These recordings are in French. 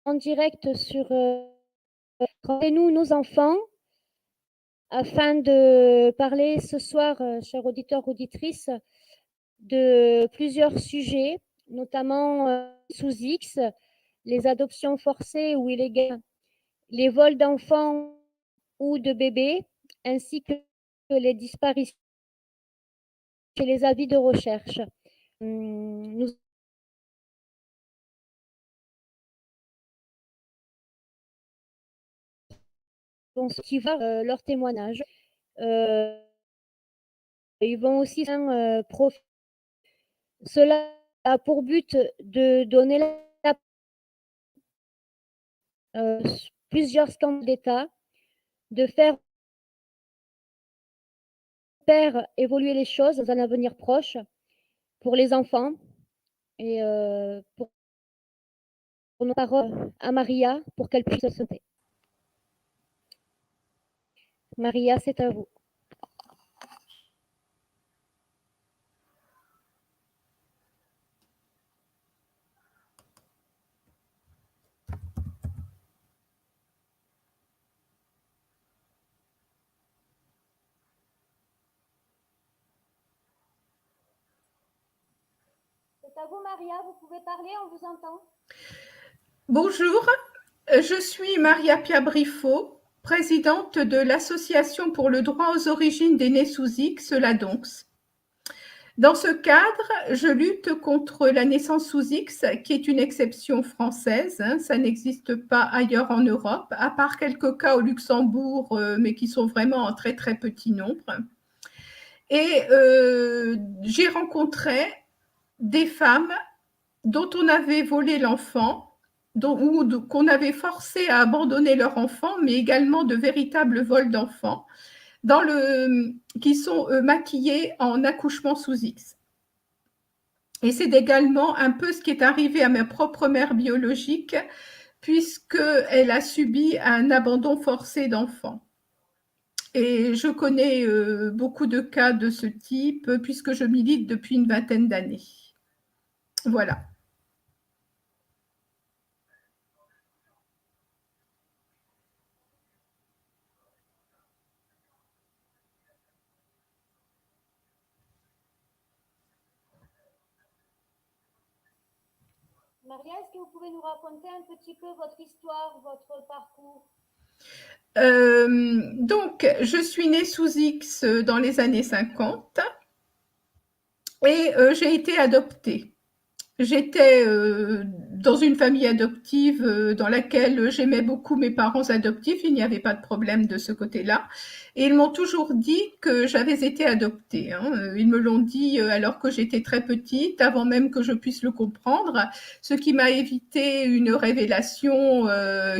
en direct sur Rendez-nous nos enfants afin de parler ce soir, chers auditeurs, auditrices, de plusieurs sujets, notamment sous X, les adoptions forcées ou illégales, les vols d'enfants ou de bébés, ainsi que les disparitions et les avis de recherche. Nous allons suivre leur témoignage. Ils vont aussi cela a pour but de donner plusieurs scandales d'État, de faire évoluer les choses dans un avenir proche pour les enfants et pour nos paroles à Maria pour qu'elle puisse se sauter. Maria, c'est à vous. C'est à vous, Maria, vous pouvez parler, on vous entend. Bonjour, je suis Maria Pia-Briffaut, présidente de l'Association pour le droit aux origines des nés sous X, l'ADONX. Dans ce cadre, je lutte contre la naissance sous X, qui est une exception française. Ça n'existe pas ailleurs en Europe, à part quelques cas au Luxembourg, mais qui sont vraiment en très très petit nombre. Et j'ai rencontré des femmes dont on avait volé l'enfant, ou qu'on avait forcé à abandonner leur enfant, mais également de véritables vols d'enfants, qui sont maquillés en accouchement sous X. Et c'est également un peu ce qui est arrivé à ma propre mère biologique, puisqu'elle a subi un abandon forcé d'enfant. Et je connais beaucoup de cas de ce type, puisque je milite depuis une vingtaine d'années. Voilà. Maria, est-ce que vous pouvez nous raconter un petit peu votre histoire, votre parcours? Donc, je suis née sous X dans les années 50 et j'ai été adoptée. J'étais dans une famille adoptive dans laquelle j'aimais beaucoup mes parents adoptifs. Il n'y avait pas de problème de ce côté-là. Et ils m'ont toujours dit que j'avais été adoptée. Ils me l'ont dit alors que j'étais très petite, avant même que je puisse le comprendre, ce qui m'a évité une révélation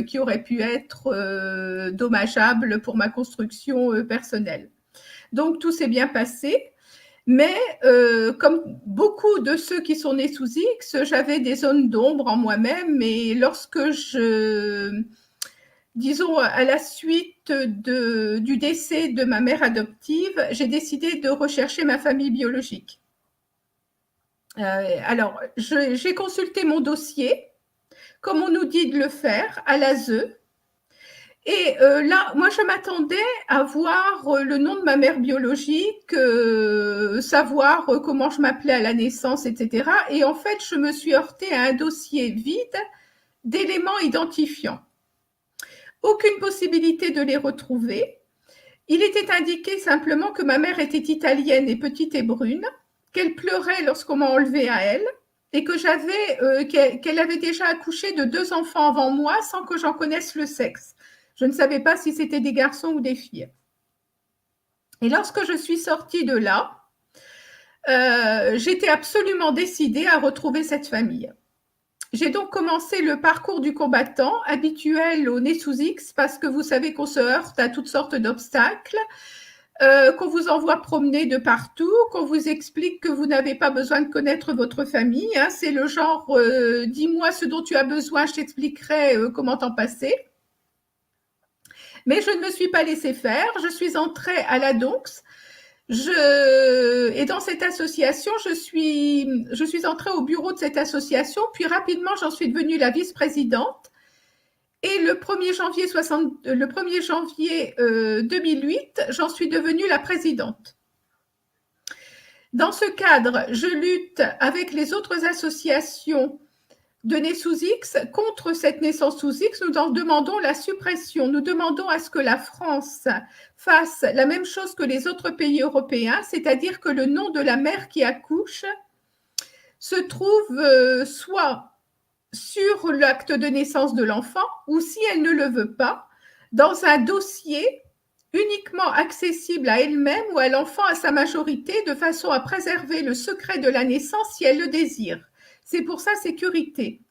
qui aurait pu être dommageable pour ma construction personnelle. Donc tout s'est bien passé. Mais comme beaucoup de ceux qui sont nés sous X, j'avais des zones d'ombre en moi-même. Et lorsque disons, à la suite du décès de ma mère adoptive, j'ai décidé de rechercher ma famille biologique. Alors, j'ai consulté mon dossier, comme on nous dit de le faire, à l'ASE. Et là, moi, je m'attendais à voir le nom de ma mère biologique, savoir comment je m'appelais à la naissance, etc. Et en fait, je me suis heurtée à un dossier vide d'éléments identifiants. Aucune possibilité de les retrouver. Il était indiqué simplement que ma mère était italienne et petite et brune, qu'elle pleurait lorsqu'on m'a enlevée à elle, et que qu'elle avait déjà accouché de 2 enfants avant moi sans que j'en connaisse le sexe. Je ne savais pas si c'était des garçons ou des filles. Et lorsque je suis sortie de là, j'étais absolument décidée à retrouver cette famille. J'ai donc commencé le parcours du combattant habituel au nez sous X, parce que vous savez qu'on se heurte à toutes sortes d'obstacles, qu'on vous envoie promener de partout, qu'on vous explique que vous n'avez pas besoin de connaître votre famille. C'est le genre, dis-moi ce dont tu as besoin, je t'expliquerai comment t'en passer. Mais je ne me suis pas laissée faire. Je suis entrée à la DONX. Et dans cette association, je suis entrée au bureau de cette association, puis rapidement, j'en suis devenue la vice-présidente. Et le 1er janvier 2008, j'en suis devenue la présidente. Dans ce cadre, je lutte avec les autres associations de nés sous X contre cette naissance sous X. Nous en demandons la suppression. Nous demandons à ce que la France fasse la même chose que les autres pays européens, c'est-à-dire que le nom de la mère qui accouche se trouve soit sur l'acte de naissance de l'enfant ou, si elle ne le veut pas, dans un dossier uniquement accessible à elle-même ou à l'enfant à sa majorité, de façon à préserver le secret de la naissance si elle le désire. C'est pour sa sécurité.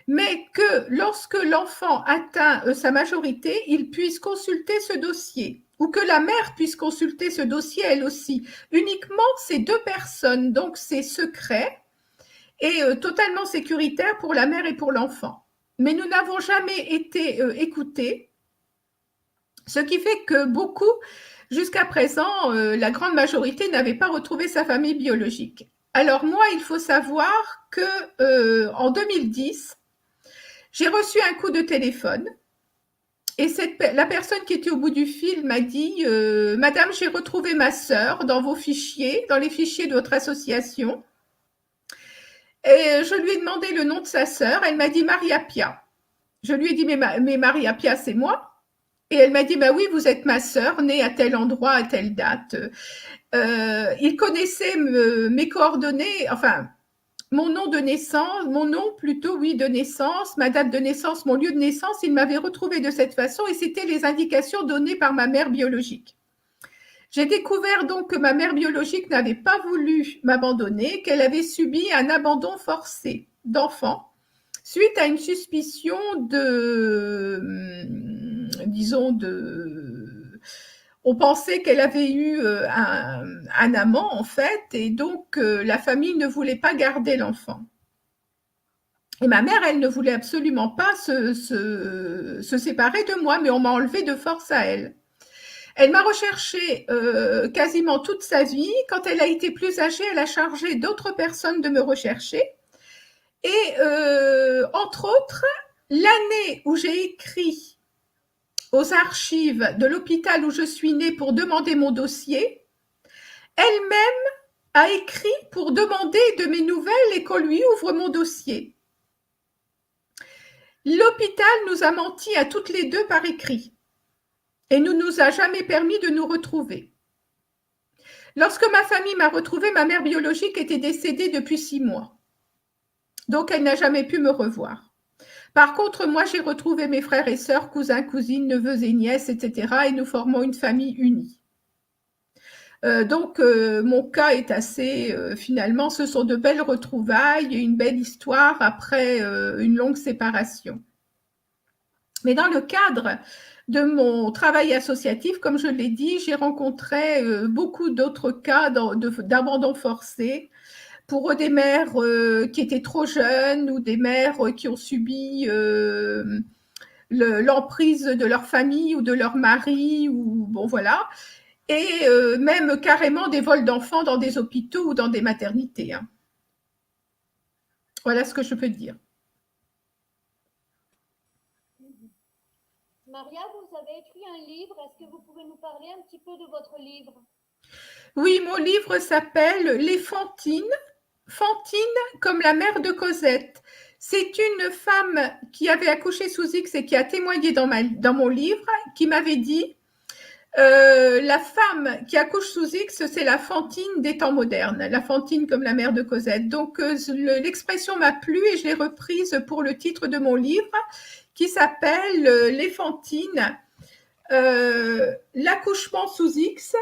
Mais que lorsque l'enfant atteint sa majorité, il puisse consulter ce dossier, ou que la mère puisse consulter ce dossier elle aussi. Uniquement ces deux personnes, donc c'est secret et totalement sécuritaire pour la mère et pour l'enfant. Mais nous n'avons jamais été écoutés, ce qui fait que beaucoup, jusqu'à présent, la grande majorité n'avait pas retrouvé sa famille biologique. Alors moi, il faut savoir que en 2010, j'ai reçu un coup de téléphone et la personne qui était au bout du fil m'a dit « Madame, j'ai retrouvé ma sœur dans vos fichiers, dans les fichiers de votre association. » Et je lui ai demandé le nom de sa sœur. Elle m'a dit Maria Pia. Je lui ai dit mais Maria Pia, c'est moi. Et elle m'a dit bah oui, vous êtes ma sœur, née à tel endroit, à telle date. Il connaissait mes coordonnées, enfin mon nom de naissance, mon nom plutôt, oui, de naissance, ma date de naissance, mon lieu de naissance. Il m'avait retrouvé de cette façon et c'était les indications données par ma mère biologique. J'ai découvert donc que ma mère biologique n'avait pas voulu m'abandonner, qu'elle avait subi un abandon forcé d'enfant suite à une suspicion on pensait qu'elle avait eu un amant en fait, et donc la famille ne voulait pas garder l'enfant. Et ma mère, elle ne voulait absolument pas se séparer de moi, mais on m'a enlevé de force à elle. Elle m'a recherché quasiment toute sa vie. Quand elle a été plus âgée, elle a chargé d'autres personnes de me rechercher. Et entre autres, l'année où j'ai écrit aux archives de l'hôpital où je suis née pour demander mon dossier, elle-même a écrit pour demander de mes nouvelles et qu'on lui ouvre mon dossier. L'hôpital nous a menti à toutes les deux par écrit et ne nous a jamais permis de nous retrouver. Lorsque ma famille m'a retrouvée, ma mère biologique était décédée depuis 6 mois. Donc, elle n'a jamais pu me revoir. Par contre, moi, j'ai retrouvé mes frères et sœurs, cousins, cousines, neveux et nièces, etc. Et nous formons une famille unie. Donc, mon cas est assez, finalement, ce sont de belles retrouvailles et une belle histoire après une longue séparation. Mais dans le cadre de mon travail associatif, comme je l'ai dit, j'ai rencontré beaucoup d'autres cas d'abandon forcé pour des mères qui étaient trop jeunes ou des mères qui ont subi l'emprise de leur famille ou de leur mari, ou bon voilà, et même carrément des vols d'enfants dans des hôpitaux ou dans des maternités. Hein. Voilà ce que je peux dire. Maria, vous avez écrit un livre. Est-ce que vous pouvez nous parler un petit peu de votre livre? Oui, mon livre s'appelle Les Fantines. Fantine comme la mère de Cosette. C'est une femme qui avait accouché sous X et qui a témoigné dans mon livre, qui m'avait dit la femme qui accouche sous X, c'est la Fantine des temps modernes, la Fantine comme la mère de Cosette. Donc l'expression m'a plu et je l'ai reprise pour le titre de mon livre qui s'appelle Les Fantines, l'accouchement sous X,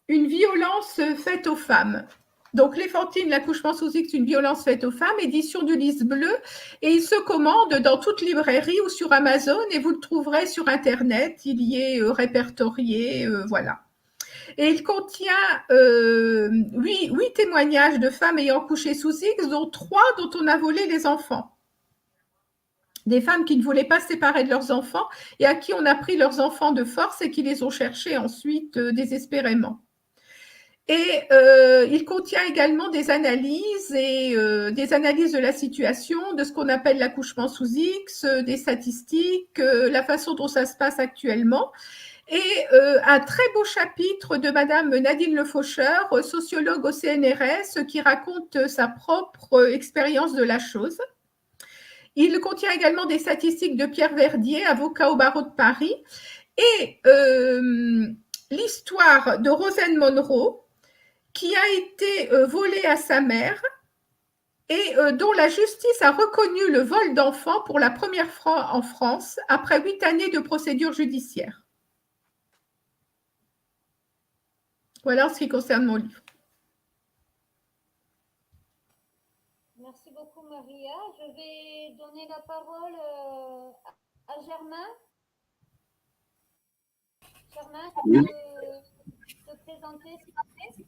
une violence faite aux femmes. Donc, Les Fantines, l'accouchement sous X, une violence faite aux femmes, édition du Lys Bleu, et il se commande dans toute librairie ou sur Amazon, et vous le trouverez sur Internet, il y est répertorié, voilà. Et il contient 8 témoignages de femmes ayant couché sous X, dont 3 dont on a volé les enfants. Des femmes qui ne voulaient pas se séparer de leurs enfants et à qui on a pris leurs enfants de force et qui les ont cherchés ensuite désespérément. Et il contient également des analyses des analyses de la situation, de ce qu'on appelle l'accouchement sous X, des statistiques, la façon dont ça se passe actuellement. Et un très beau chapitre de Madame Nadine Le Faucheur, sociologue au CNRS, qui raconte sa propre expérience de la chose. Il contient également des statistiques de Pierre Verdier, avocat au barreau de Paris, et l'histoire de Rosanne Monroe, qui a été volée à sa mère et dont la justice a reconnu le vol d'enfants pour la première fois en France après 8 années de procédure judiciaire. Voilà en ce qui concerne mon livre. Merci beaucoup, Maria. Je vais donner la parole à Germain. Germain, tu peux te présenter, s'il te plaît?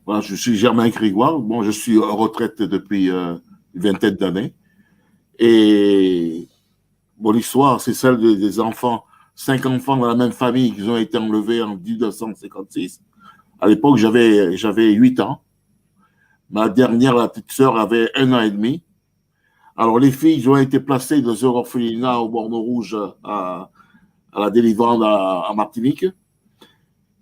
Voilà, je suis Germain Grégoire. Bon, je suis en retraite depuis une vingtaine d'années. Et bon, l'histoire, c'est celle des enfants, 5 enfants dans la même famille qui ont été enlevés en 1956. À l'époque, j'avais 8 ans. Ma dernière, la petite sœur, avait 1 an et demi. Alors, les filles ont été placées dans un orphelinat au Borne Rouge à la délivrance à Martinique.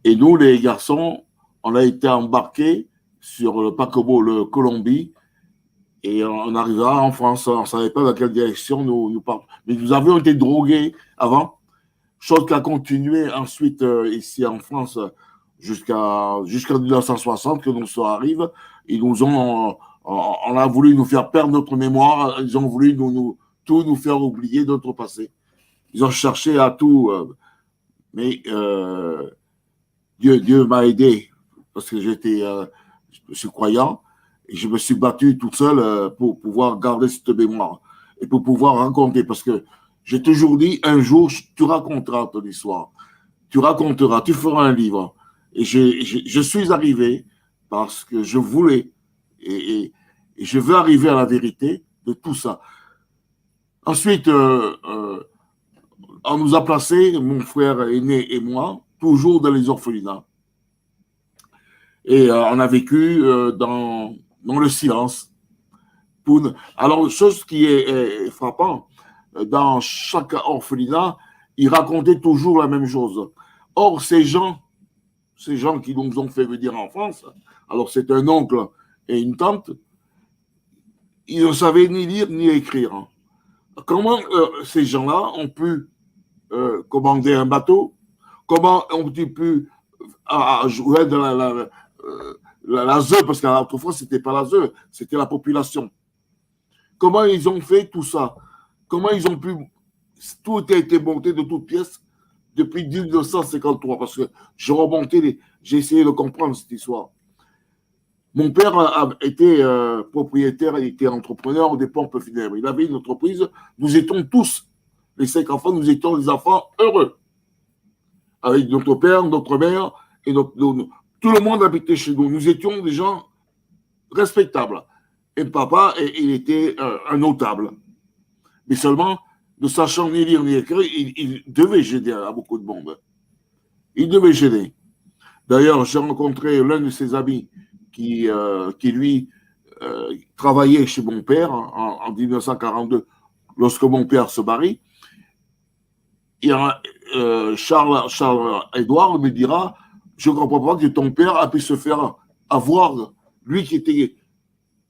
Et nous, les garçons, on a été embarqués sur le paquebot, le Colombie, et on arrivera en France. On ne savait pas dans quelle direction nous partons. Mais nous avions été drogués avant, chose qui a continué ensuite ici en France jusqu'à 1960, que nous sommes arrivés. On a voulu nous faire perdre notre mémoire. Ils ont voulu tout nous faire oublier notre passé. Ils ont cherché à tout. Mais Dieu m'a aidé parce que je suis croyant et je me suis battu toute seule pour pouvoir garder cette mémoire et pour pouvoir raconter. Parce que j'ai toujours dit, un jour, tu raconteras ton histoire. Tu raconteras, tu feras un livre. Et je suis arrivé parce que je voulais et je veux arriver à la vérité de tout ça. Ensuite, on nous a placés, mon frère aîné et moi, toujours dans les orphelinats. Et on a vécu dans le silence. Alors, chose qui est frappant, dans chaque orphelinat, ils racontaient toujours la même chose. Or, ces gens qui nous ont fait venir en France, alors c'est un oncle et une tante, ils ne savaient ni lire ni écrire. Comment ces gens-là ont pu commander un bateau? Comment ont-ils pu jouer de la ZEU, parce qu'autrefois, ce n'était pas la ZEU, c'était la population. Comment ils ont fait tout ça? Comment ils ont pu... Tout a été monté de toutes pièces depuis 1953, parce que j'ai essayé de comprendre cette histoire. Mon père a été propriétaire, il était entrepreneur des pompes funèbres. Il avait une entreprise. Nous étions tous, les 5 enfants, nous étions des enfants heureux. Avec notre père, notre mère, et tout le monde habitait chez nous. Nous étions des gens respectables. Et papa, il était un notable. Mais seulement, ne sachant ni lire ni écrire, il devait gêner à beaucoup de monde. Il devait gêner. D'ailleurs, j'ai rencontré l'un de ses amis qui lui, travaillait chez mon père en 1942, lorsque mon père se marie. Et Charles-Édouard me dira, je ne comprends pas que ton père a pu se faire avoir, lui qui était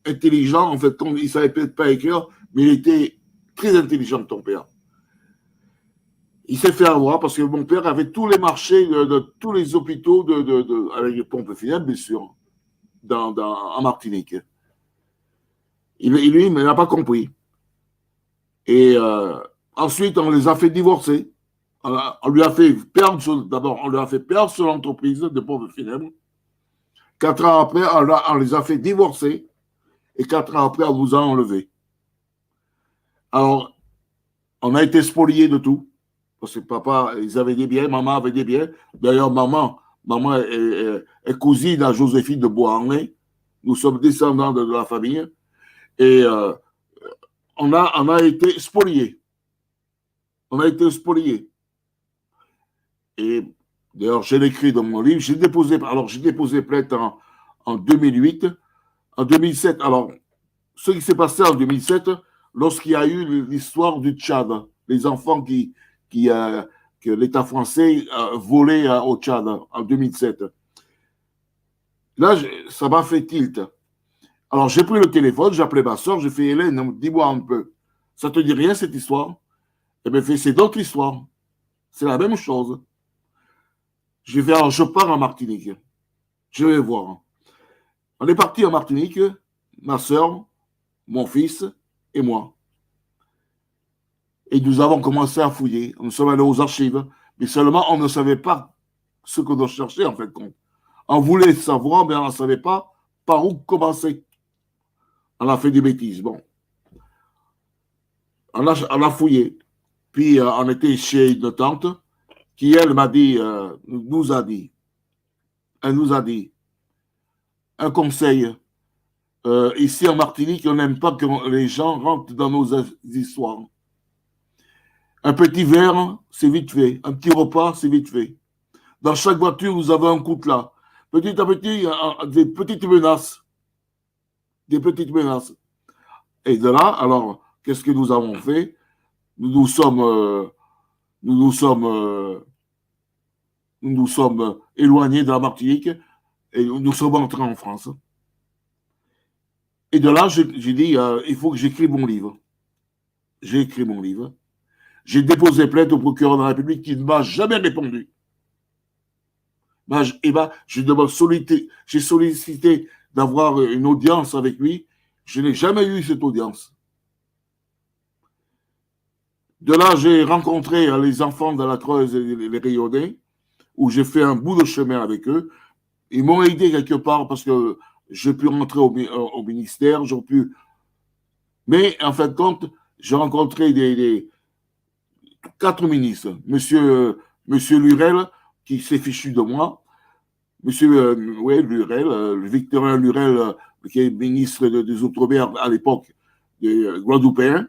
intelligent, en fait, il ne savait peut-être pas écrire, mais il était très intelligent, ton père. Il s'est fait avoir parce que mon père avait tous les marchés de tous les hôpitaux avec les pompes funèbres, bien sûr, en Martinique. Lui, il n'a pas compris. Et ensuite, on les a fait divorcer. On lui a fait perdre son entreprise de pompes funèbres. 4 ans après, on les a fait divorcer. Et 4 ans après, on nous a enlevés. Alors, on a été spoliés de tout. Parce que papa, ils avaient des biens, maman avait des biens. D'ailleurs, maman est cousine à Joséphine de Beauharnais. Nous sommes descendants de la famille. Et on a été spoliés. On a été spoliés. Et D'ailleurs, j'ai écrit dans mon livre. J'ai déposé plainte en 2008. En 2007, alors, ce qui s'est passé en 2007, lorsqu'il y a eu l'histoire du Tchad, les enfants que l'État français volait au Tchad en 2007. Là, ça m'a fait tilt. Alors, j'ai pris le téléphone, j'ai appelé ma soeur, j'ai fait Hélène, dis-moi un peu. Ça te dit rien cette histoire? Elle m'a fait, c'est d'autres histoires. C'est la même chose. J'ai fait, alors je pars en Martinique. Je vais voir. On est parti en Martinique, ma soeur, mon fils et moi. Et nous avons commencé à fouiller. Nous sommes allés aux archives, mais seulement on ne savait pas ce que nous cherchions en fait. On voulait savoir, mais on ne savait pas par où commencer. On a fait des bêtises. Bon. On a fouillé. Puis on était chez une tante qui, elle, nous a dit, un conseil. Ici en Martinique, on n'aime pas que les gens rentrent dans nos histoires. Un petit verre, c'est vite fait. Un petit repas, c'est vite fait. Dans chaque voiture, vous avez un coutelas. Petit à petit, des petites menaces. Des petites menaces. Et de là, alors, qu'est-ce que nous avons fait? Nous nous sommes éloignés de la Martinique et nous sommes entrés en France. Et de là, j'ai dit, il faut que j'écrive mon livre. J'ai écrit mon livre. J'ai déposé plainte au procureur de la République qui ne m'a jamais répondu. J'ai sollicité d'avoir une audience avec lui. Je n'ai jamais eu cette audience. De là, j'ai rencontré les enfants de la Creuse et les Rayonnais, où j'ai fait un bout de chemin avec eux. Ils m'ont aidé quelque part parce que j'ai pu rentrer au ministère, Mais en fin de compte, j'ai rencontré 4 ministres. Monsieur Lurel, qui s'est fichu de moi. Monsieur Lurel, Victorin Lurel, qui est ministre des Outre-mer à l'époque, des Guadeloupéens.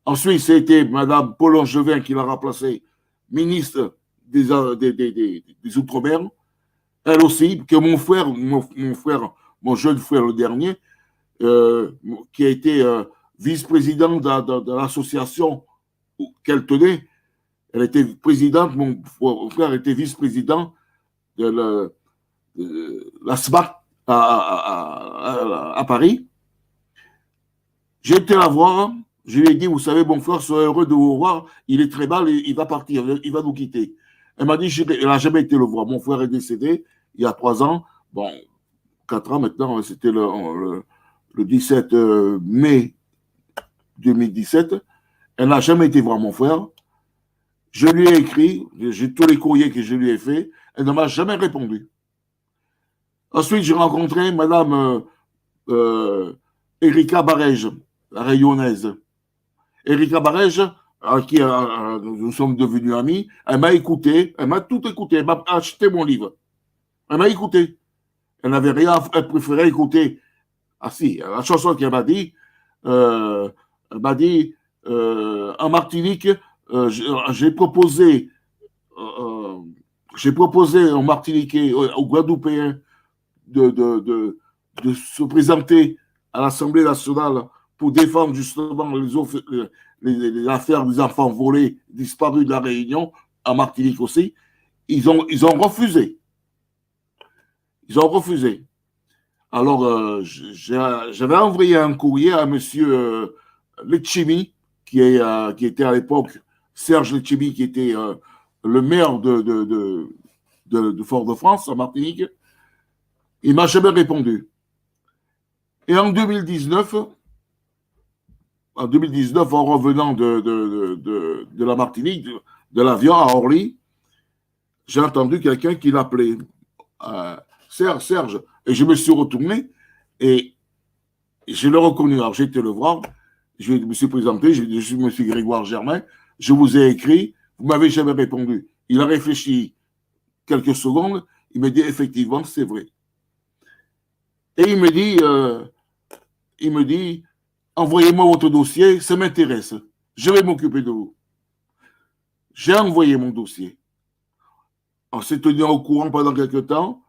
Ensuite, c'était Madame Paul Angevin qui l'a remplacé, ministre des Outre-mer. Elle aussi, que mon frère, mon jeune frère le dernier, qui a été vice-président de l'association qu'elle tenait. Elle était présidente, mon frère était vice-président de la SMAC à Paris. J'ai été la voir, je lui ai dit, vous savez, mon frère serait heureux de vous voir, il est très mal, il va partir, il va nous quitter. Elle m'a dit, elle n'a jamais été le voir. Mon frère est décédé il y a 3 ans, bon, 4 ans maintenant, c'était le 17 mai 2017. Elle n'a jamais été voir mon frère. Je lui ai écrit, j'ai tous les courriers que je lui ai faits, elle ne m'a jamais répondu. Ensuite, j'ai rencontré Madame Erika Barège, la rayonnaise. Erika Barège, à qui nous sommes devenus amis, elle m'a écouté, elle m'a tout écouté, elle m'a acheté mon livre. Elle m'a écouté. Elle n'avait rien, elle préférait écouter. Ah si, la chanson qu'elle m'a dit, en Martinique, j'ai proposé aux Martiniquais, aux Guadeloupéens, de se présenter à l'Assemblée nationale pour défendre justement les affaires des enfants volés, disparus de la Réunion, en Martinique aussi. Ils ont refusé. Ils ont refusé. Alors, j'avais envoyé un courrier à M. Letchimy, qui était à l'époque, Serge Letchimy, qui était le maire de Fort-de-France, en Martinique. Il ne m'a jamais répondu. Et en 2019, en revenant de la Martinique, de l'avion à Orly, j'ai entendu quelqu'un qui l'appelait Serge. Et je me suis retourné et je l'ai reconnu. Alors j'ai été le voir, je me suis présenté, je suis M. Grégoire Germain, je vous ai écrit, vous ne m'avez jamais répondu. Il a réfléchi quelques secondes, il me dit effectivement, c'est vrai. Et il me dit, envoyez-moi votre dossier, ça m'intéresse. Je vais m'occuper de vous. J'ai envoyé mon dossier. On s'est tenu au courant pendant quelques temps.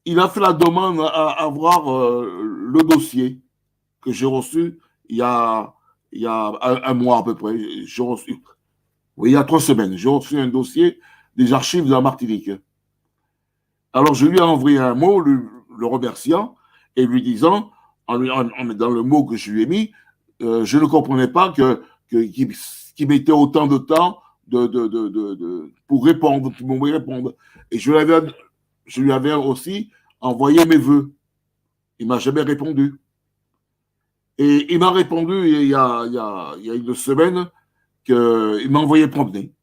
Il a fait la demande à avoir le dossier que j'ai reçu il y a un mois à peu près. J'ai reçu, oui, il y a 3 semaines. J'ai reçu un dossier des archives de la Martinique. Alors, je lui ai envoyé un mot, le remerciant, et lui disant, dans le mot que je lui ai mis, je ne comprenais pas qu'il mettait autant de temps pour répondre, pour me répondre. Et je lui avais aussi envoyé mes vœux. Il ne m'a jamais répondu. Et il m'a répondu il y a 1 semaine qu'il m'a envoyé promener.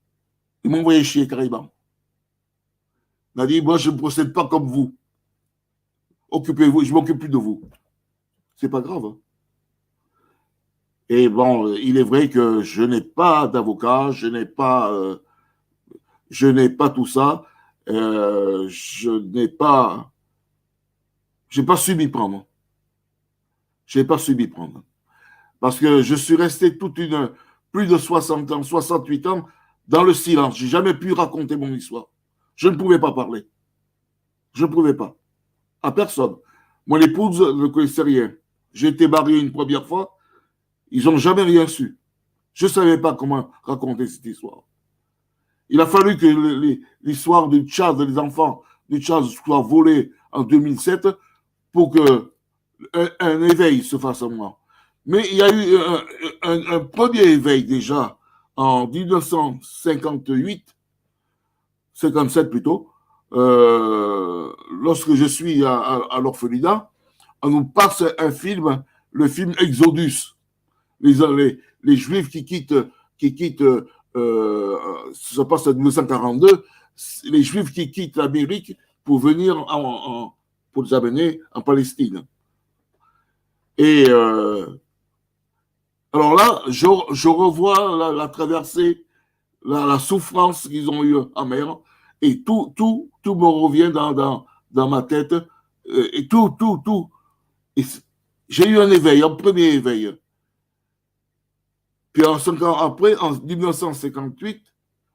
Il m'a envoyé chier carrément. Il m'a dit, moi, je ne procède pas comme vous. Occupez-vous, je m'occupe plus de vous. C'est pas grave. Hein. Et bon, il est vrai que je n'ai pas d'avocat, je n'ai pas tout ça. Je n'ai pas, j'ai pas su m'y prendre. J'ai pas su m'y prendre. Parce que je suis resté plus de 60 ans, 68 ans dans le silence. J'ai jamais pu raconter mon histoire. Je ne pouvais pas parler. Je ne pouvais pas. À personne. Mon épouse ne connaissait rien. J'ai été marié une première fois. Ils n'ont jamais rien su. Je ne savais pas comment raconter cette histoire. Il a fallu que l'histoire du Tchad, des enfants du Tchad soit volée en 2007 pour qu'un éveil se fasse en moi. Mais il y a eu un premier éveil déjà en 1958, 57 plutôt, lorsque je suis à l'orphelinat, on nous passe un film, le film Exodus. Les Juifs qui quittent ça passe en 1942, les Juifs qui quittent l'Amérique pour venir pour les amener en Palestine. Et alors là, je revois la traversée, la souffrance qu'ils ont eue en mer, et tout me revient dans ma tête, et tout. Et j'ai eu un éveil, un premier éveil. Puis 5 ans après, en 1958,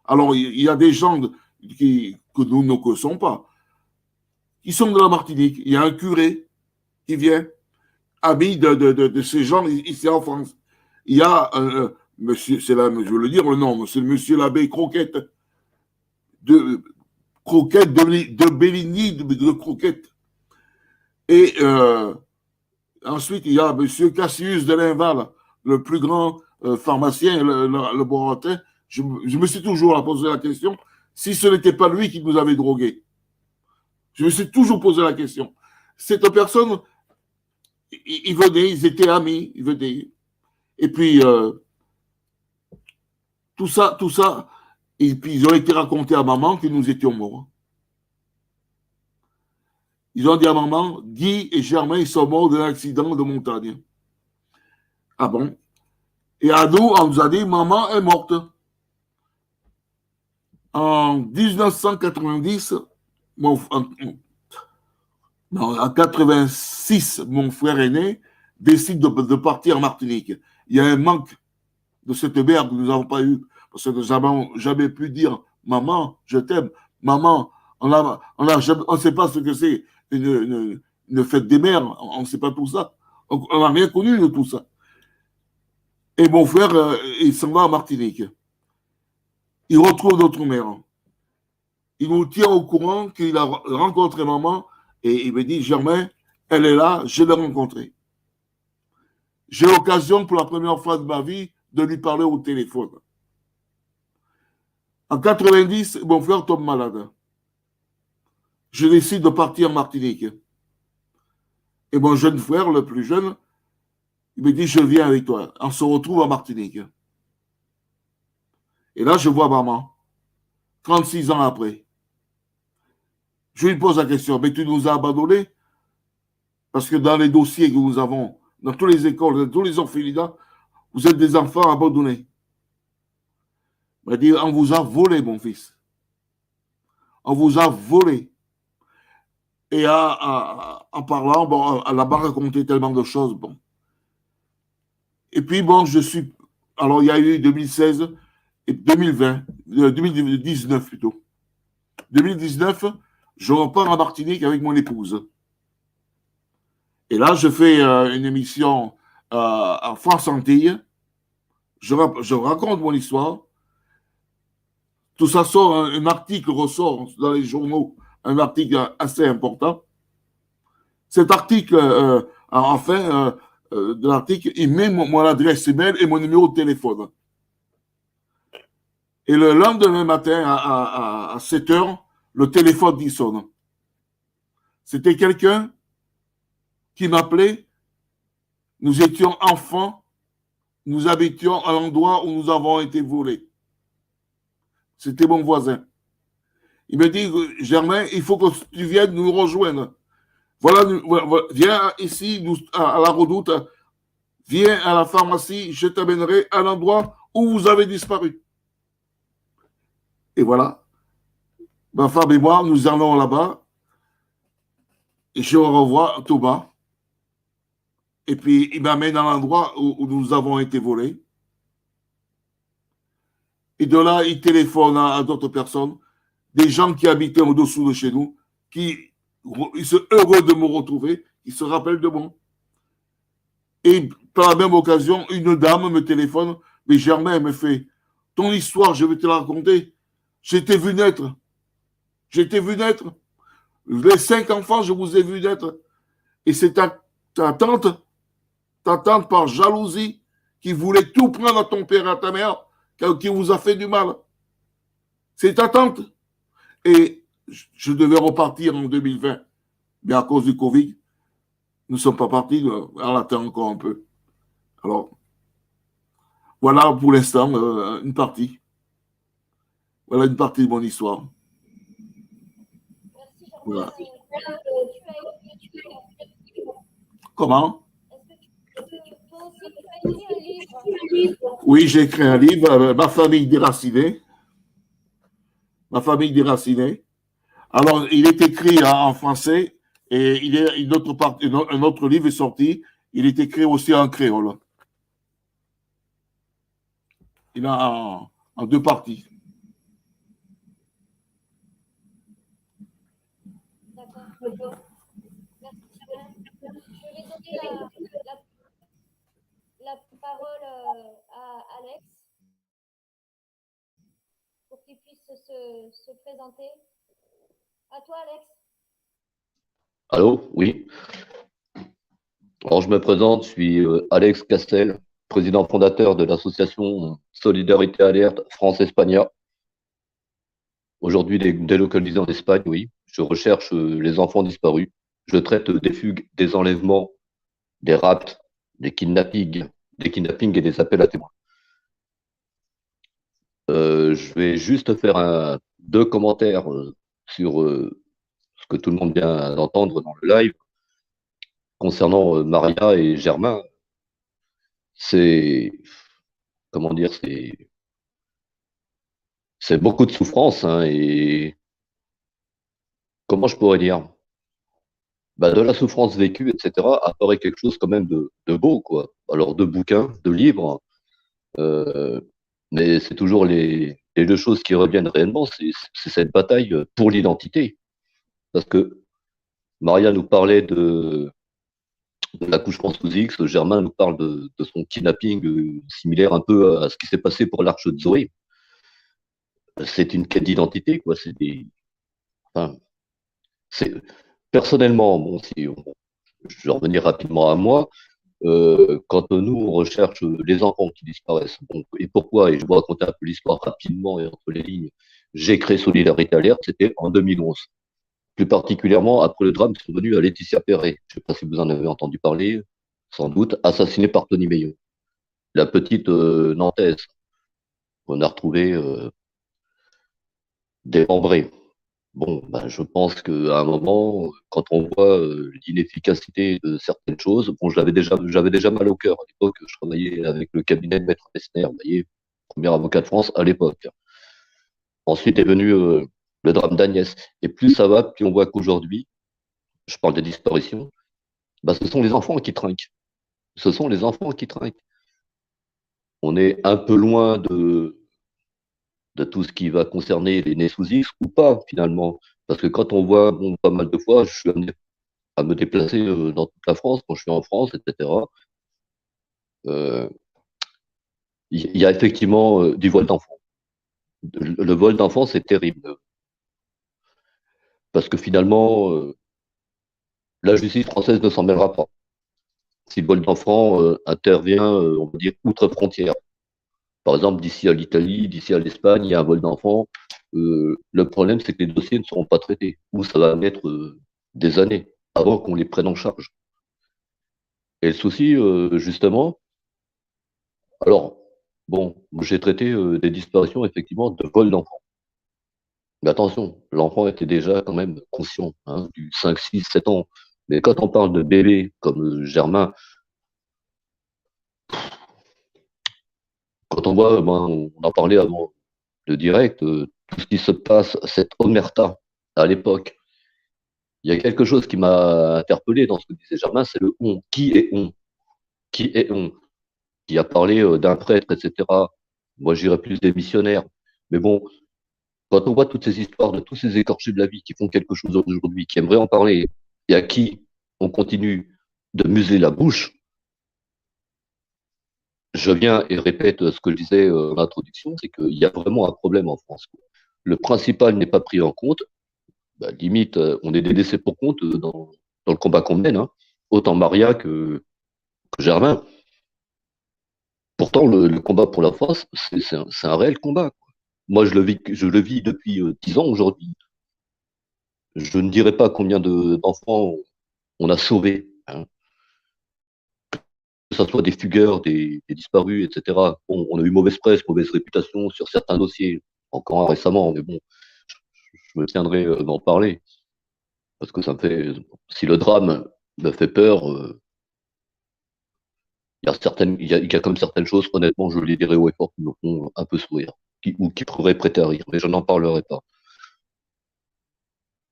alors il y a des gens que nous ne connaissons pas, qui sont de la Martinique. Il y a un curé qui vient, ami de ces gens ici en France. Il y a monsieur, c'est là, je veux le dire le nom, c'est monsieur l'abbé Croquette, de Béligny, de Croquette. Et ensuite, il y a monsieur Cassius de Linval, le plus grand pharmacien, le laboratoire. Je me suis toujours posé la question si ce n'était pas lui qui nous avait drogués. Je me suis toujours posé la question. Cette personne, ils venaient, ils étaient amis, ils venaient. Et puis, tout ça, et puis ils ont été racontés à maman que nous étions morts. Ils ont dit à maman, Guy et Germain, ils sont morts d'un accident de montagne. Ah bon? Et à nous, on nous a dit, maman est morte. En 1990, en 86, mon frère aîné décide de partir en Martinique. Il y a un manque de cette mère que nous n'avons pas eu, parce que nous n'avons jamais pu dire, maman, je t'aime, maman, on ne sait pas ce que c'est une fête des mères, on ne sait pas tout ça. On n'a rien connu de tout ça. Et mon frère, il s'en va en Martinique. Il retrouve notre mère. Il nous tient au courant qu'il a rencontré maman et il me dit, Germain, elle est là, je l'ai rencontrée. J'ai l'occasion pour la première fois de ma vie de lui parler au téléphone. En 90, mon frère tombe malade. Je décide de partir en Martinique. Et mon jeune frère, le plus jeune, il me dit, je viens avec toi. On se retrouve en Martinique. Et là, je vois maman, 36 ans après. Je lui pose la question, mais tu nous as abandonnés? Parce que dans les dossiers que nous avons, dans toutes les écoles, dans tous les orphelinats, vous êtes des enfants abandonnés. Il m'a dit, on vous a volé, mon fils. On vous a volé. Et en parlant, bon, elle n'a pas raconté tellement de choses. Bon. Et puis, bon, alors, il y a eu 2016 et 2020, 2019 plutôt. 2019, je repars en Martinique avec mon épouse. Et là, je fais une émission en France Antilles. Je raconte mon histoire. Tout ça sort, un article ressort dans les journaux, un article assez important. Cet article, de l'article, il met mon adresse email et mon numéro de téléphone. Et le lendemain matin, à 7 heures, le téléphone il sonne. C'était quelqu'un qui m'appelait. Nous étions enfants. Nous habitions à l'endroit où nous avons été volés. C'était mon voisin. Il me dit, Germain, il faut que tu viennes nous rejoindre. Voilà, viens ici, à la Redoute, viens à la pharmacie, je t'amènerai à l'endroit où vous avez disparu. Et voilà, ma femme et moi, nous allons là-bas, et je revois Thomas. Et puis, il m'amène à l'endroit où nous avons été volés. Et de là, il téléphone à d'autres personnes, des gens qui habitaient au-dessous de chez nous, ils sont heureux de me retrouver, ils se rappellent de moi. Et par la même occasion, une dame me téléphone, mais Germain me fait, ton histoire, je vais te la raconter. J'étais vu naître. Les 5 enfants, je vous ai vu naître. Et c'est ta tante par jalousie, qui voulait tout prendre à ton père et à ta mère, qui vous a fait du mal. C'est ta tante. Et je devais repartir en 2020. Mais à cause du Covid, nous ne sommes pas partis. On attend encore un peu. Alors, voilà pour l'instant une partie. Voilà une partie de mon histoire. Merci, Germain. Voilà. Tu as Comment? Est-ce que toi aussi, tu as écrit un livre? Oui, j'ai écrit un livre, Ma famille déracinée. Ma famille déracinée. Alors, il est écrit en français et un autre livre est sorti. Il est écrit aussi en créole. Il a en 2 parties. D'accord. Merci, Germain. Je vais donner la parole à Alex pour qu'il puisse se présenter. À toi, Alex. Allô? Oui. Alors, je me présente, je suis Alex Castel, président fondateur de l'association Solidarité Alerte France-Espagne. Aujourd'hui délocalisé en Espagne, oui. Je recherche les enfants disparus. Je traite des fugues, des enlèvements, des rapts, des kidnappings et des appels à témoins. Je vais juste faire 2 commentaires sur ce que tout le monde vient d'entendre dans le live. Concernant Maria et Germain, c'est, comment dire, c'est beaucoup de souffrance, hein, et comment je pourrais dire, de la souffrance vécue, etc., apparaît quelque chose quand même de beau, quoi. Alors, de bouquins, de livres, mais c'est toujours les 2 choses qui reviennent réellement, c'est cette bataille pour l'identité. Parce que Maria nous parlait de l'accouchement sous X, Germain nous parle de son kidnapping similaire un peu à ce qui s'est passé pour l'Arche de Zoé. C'est une quête d'identité, quoi. Enfin, personnellement, bon, je vais revenir rapidement à moi. Quand nous on recherche les enfants qui disparaissent, bon, et pourquoi, et je vais vous raconter un peu l'histoire rapidement et entre les lignes, j'ai créé Solidarité Alerte, c'était en 2011. Plus particulièrement après le drame survenu à Laetitia Perret. Je ne sais pas si vous en avez entendu parler, sans doute, assassinée par Tony Meillon. La petite Nantaise qu'on a retrouvée démembrée. Bon, je pense qu'à un moment, quand on voit l'inefficacité de certaines choses, bon, j'avais déjà mal au cœur. À l'époque, je travaillais avec le cabinet de Maître Messner, vous voyez, premier avocat de France à l'époque. Ensuite est venu le drame d'Agnès. Et plus ça va, plus on voit qu'aujourd'hui, je parle des disparitions, ce sont les enfants qui trinquent. Ce sont les enfants qui trinquent. On est un peu loin de tout ce qui va concerner les nés sous X ou pas, finalement. Parce que quand on voit, bon, pas mal de fois, je suis amené à me déplacer dans toute la France, quand je suis en France, etc. Euh, il y a effectivement du vol d'enfants. Le vol d'enfants, c'est terrible. Parce que finalement, la justice française ne s'en mêlera pas. Si le vol d'enfants intervient, on va dire, outre-frontière. Par exemple, d'ici à l'Italie, d'ici à l'Espagne, il y a un vol d'enfants. Le problème, c'est que les dossiers ne seront pas traités, ou ça va mettre des années avant qu'on les prenne en charge. Et le souci, justement, alors, bon, j'ai traité des disparitions, effectivement, de vol d'enfants. Mais attention, l'enfant était déjà quand même conscient, hein, du 5, 6, 7 ans. Mais quand on parle de bébés comme Germain, quand on voit, ben, on en parlait avant le direct, tout ce qui se passe, cette omerta à l'époque, il y a quelque chose qui m'a interpellé dans ce que disait Germain, c'est le on. Qui est on? Qui est on? Qui a parlé d'un prêtre, etc. Moi, j'irais plus des missionnaires. Mais bon, quand on voit toutes ces histoires de tous ces écorchés de la vie qui font quelque chose aujourd'hui, qui aimeraient en parler, et à qui on continue de museler la bouche, je viens et répète ce que je disais en introduction, c'est qu'il y a vraiment un problème en France. Le principal n'est pas pris en compte. Bah, limite, on est des délaissés pour compte dans le combat qu'on mène, hein. Autant Maria que Germain. Pourtant, le combat pour la France, c'est un réel combat, quoi. Moi, je le vis depuis 10 ans aujourd'hui. Je ne dirais pas combien d'enfants on a sauvés, hein. Que ce soit des fugueurs, des disparus, etc. Bon, on a eu mauvaise presse, mauvaise réputation sur certains dossiers, encore récemment, mais bon, je me tiendrai d'en parler. Parce que ça me fait. Si le drame me fait peur, il y a comme certaines choses, honnêtement, je les dirai haut et fort, qui me font un peu sourire, ou qui pourraient prêter à rire, mais je n'en parlerai pas.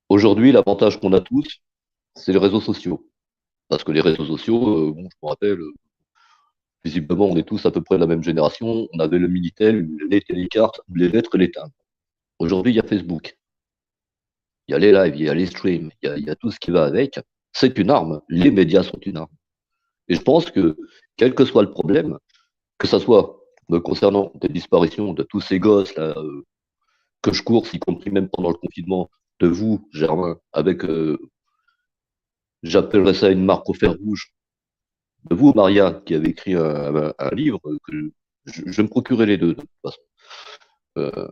Aujourd'hui, l'avantage qu'on a tous, c'est les réseaux sociaux. Parce que les réseaux sociaux, bon, je me rappelle, visiblement, on est tous à peu près de la même génération. On avait le Minitel, les télécartes, les lettres et les timbres. Aujourd'hui, il y a Facebook. Il y a les lives, il y a les streams, il y a tout ce qui va avec. C'est une arme. Les médias sont une arme. Et je pense que, quel que soit le problème, que ce soit me concernant des disparitions de tous ces gosses là, que je course, y compris même pendant le confinement, de vous, Germain, avec, j'appellerais ça une marque au fer rouge, de vous, Maria, qui avez écrit un livre, que je vais me procurer les deux, de toute façon. Euh,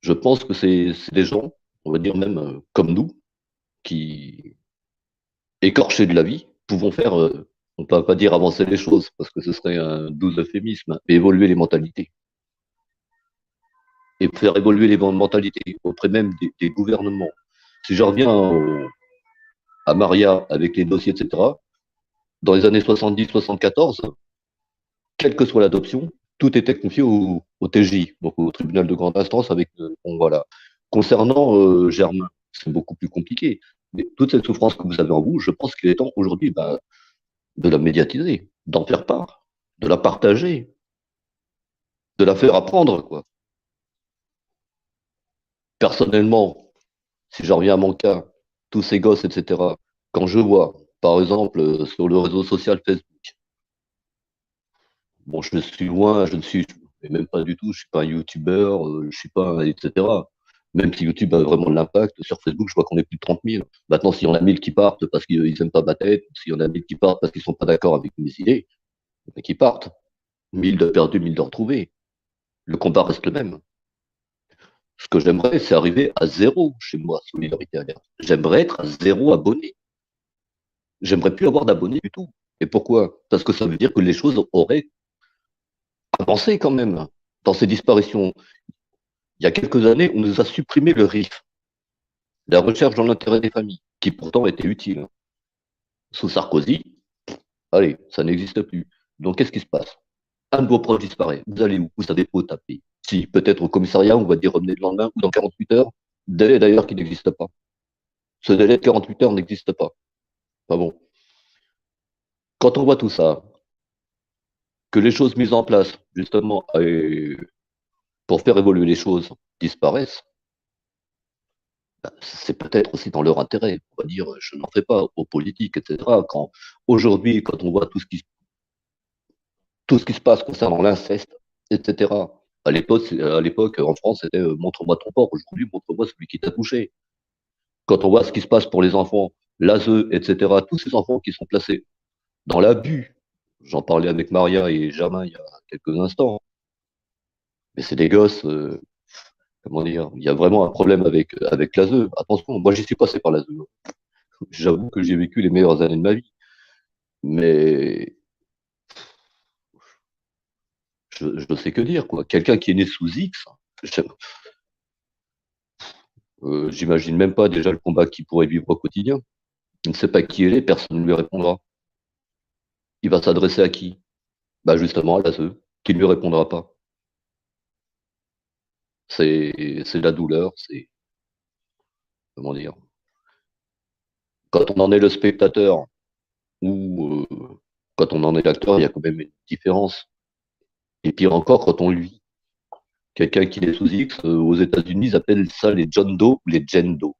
je pense que c'est des gens, on va dire même comme nous, qui, écorchés de la vie, pouvons faire, on ne peut pas dire avancer les choses, parce que ce serait un doux euphémisme, mais évoluer les mentalités. Et faire évoluer les mentalités auprès même des gouvernements. Si je reviens à Maria avec les dossiers, etc., dans les années 70-74, quelle que soit l'adoption, tout était confié au TJ, donc au tribunal de grande instance. Avec, bon, voilà. Concernant Germain, c'est beaucoup plus compliqué. Mais toute cette souffrance que vous avez en vous, je pense qu'il est temps aujourd'hui de la médiatiser, d'en faire part, de la partager, de la faire apprendre, quoi. Personnellement, si j'en reviens à mon cas, tous ces gosses, etc., quand je vois, par exemple, sur le réseau social Facebook, bon, je suis loin, je ne suis et même pas du tout, je suis pas un youtubeur, je suis pas un, etc. Même si YouTube a vraiment de l'impact, sur Facebook, je vois qu'on est plus de 30 000. Maintenant, s'il y en a 1000 qui partent parce qu'ils n'aiment pas ma tête, s'il y en a 1000 qui partent parce qu'ils sont pas d'accord avec mes idées, mais qui partent. 1000 de perdus, 1000 de retrouvés. Le combat reste le même. Ce que j'aimerais, c'est arriver à zéro chez moi, Solidarité Alerte. J'aimerais être à zéro abonné. J'aimerais plus avoir d'abonnés du tout. Et pourquoi? Parce que ça veut dire que les choses auraient avancé quand même dans ces disparitions. Il y a quelques années, on nous a supprimé le RIF, la recherche dans l'intérêt des familles, qui pourtant était utile. Sous Sarkozy, allez, ça n'existe plus. Donc qu'est-ce qui se passe? Un de vos proches disparaît. Vous allez où? Vous savez pas où taper. Si, peut-être au commissariat, on va dire revenez le lendemain ou dans 48 heures. Délai d'ailleurs qui n'existe pas. Ce délai de 48 heures n'existe pas. Enfin bon. Quand on voit tout ça, que les choses mises en place, justement, pour faire évoluer les choses, disparaissent, c'est peut-être aussi dans leur intérêt. On va dire, je n'en fais pas aux politiques, etc. Aujourd'hui, quand on voit tout ce qui se passe concernant l'inceste, etc. À l'époque, en France, c'était montre-moi ton porc. Aujourd'hui, montre-moi celui qui t'a touché. Quand on voit ce qui se passe pour les enfants, l'ASE, etc., tous ces enfants qui sont placés dans l'abus. J'en parlais avec Maria et Germain il y a quelques instants. Mais c'est des gosses, comment dire, il y a vraiment un problème avec l'ASE. Attention, moi j'y suis passé par l'ASE. J'avoue que j'ai vécu les meilleures années de ma vie. Mais je ne sais que dire, quoi. Quelqu'un qui est né sous X, j'imagine même pas déjà le combat qu'il pourrait vivre au quotidien. Il ne sait pas qui il est, personne ne lui répondra. Il va s'adresser à qui? Bah justement à l'ASE, qui ne lui répondra pas. C'est la douleur, c'est, comment dire, quand on en est le spectateur ou quand on en est l'acteur, il y a quand même une différence. Et pire encore, quand on le vit. Quelqu'un qui est sous X, aux États-Unis, ils appellent ça les John Doe ou les Jane Doe. Vous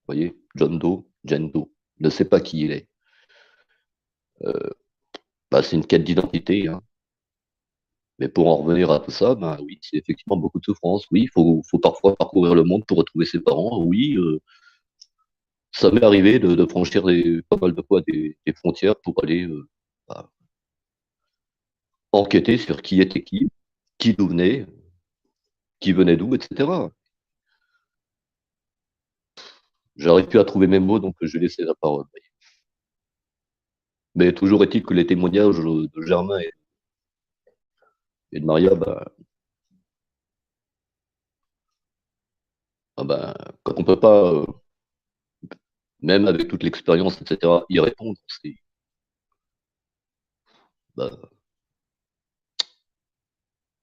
voyez, John Doe, Jane Doe. Il ne sait pas qui il est. Bah, c'est une quête d'identité, hein. Mais pour en revenir à tout ça, ben oui, c'est effectivement beaucoup de souffrance. Oui, faut parfois parcourir le monde pour retrouver ses parents. Oui, ça m'est arrivé de franchir pas mal de fois des frontières pour aller bah, enquêter sur qui était qui d'où venait, qui venait d'où, etc. J'arrive plus à trouver mes mots, donc je vais laisser la parole. Mais toujours est-il que les témoignages de Germain et de Maria, bah, quand on peut pas, même avec toute l'expérience, etc., y répondre, bah,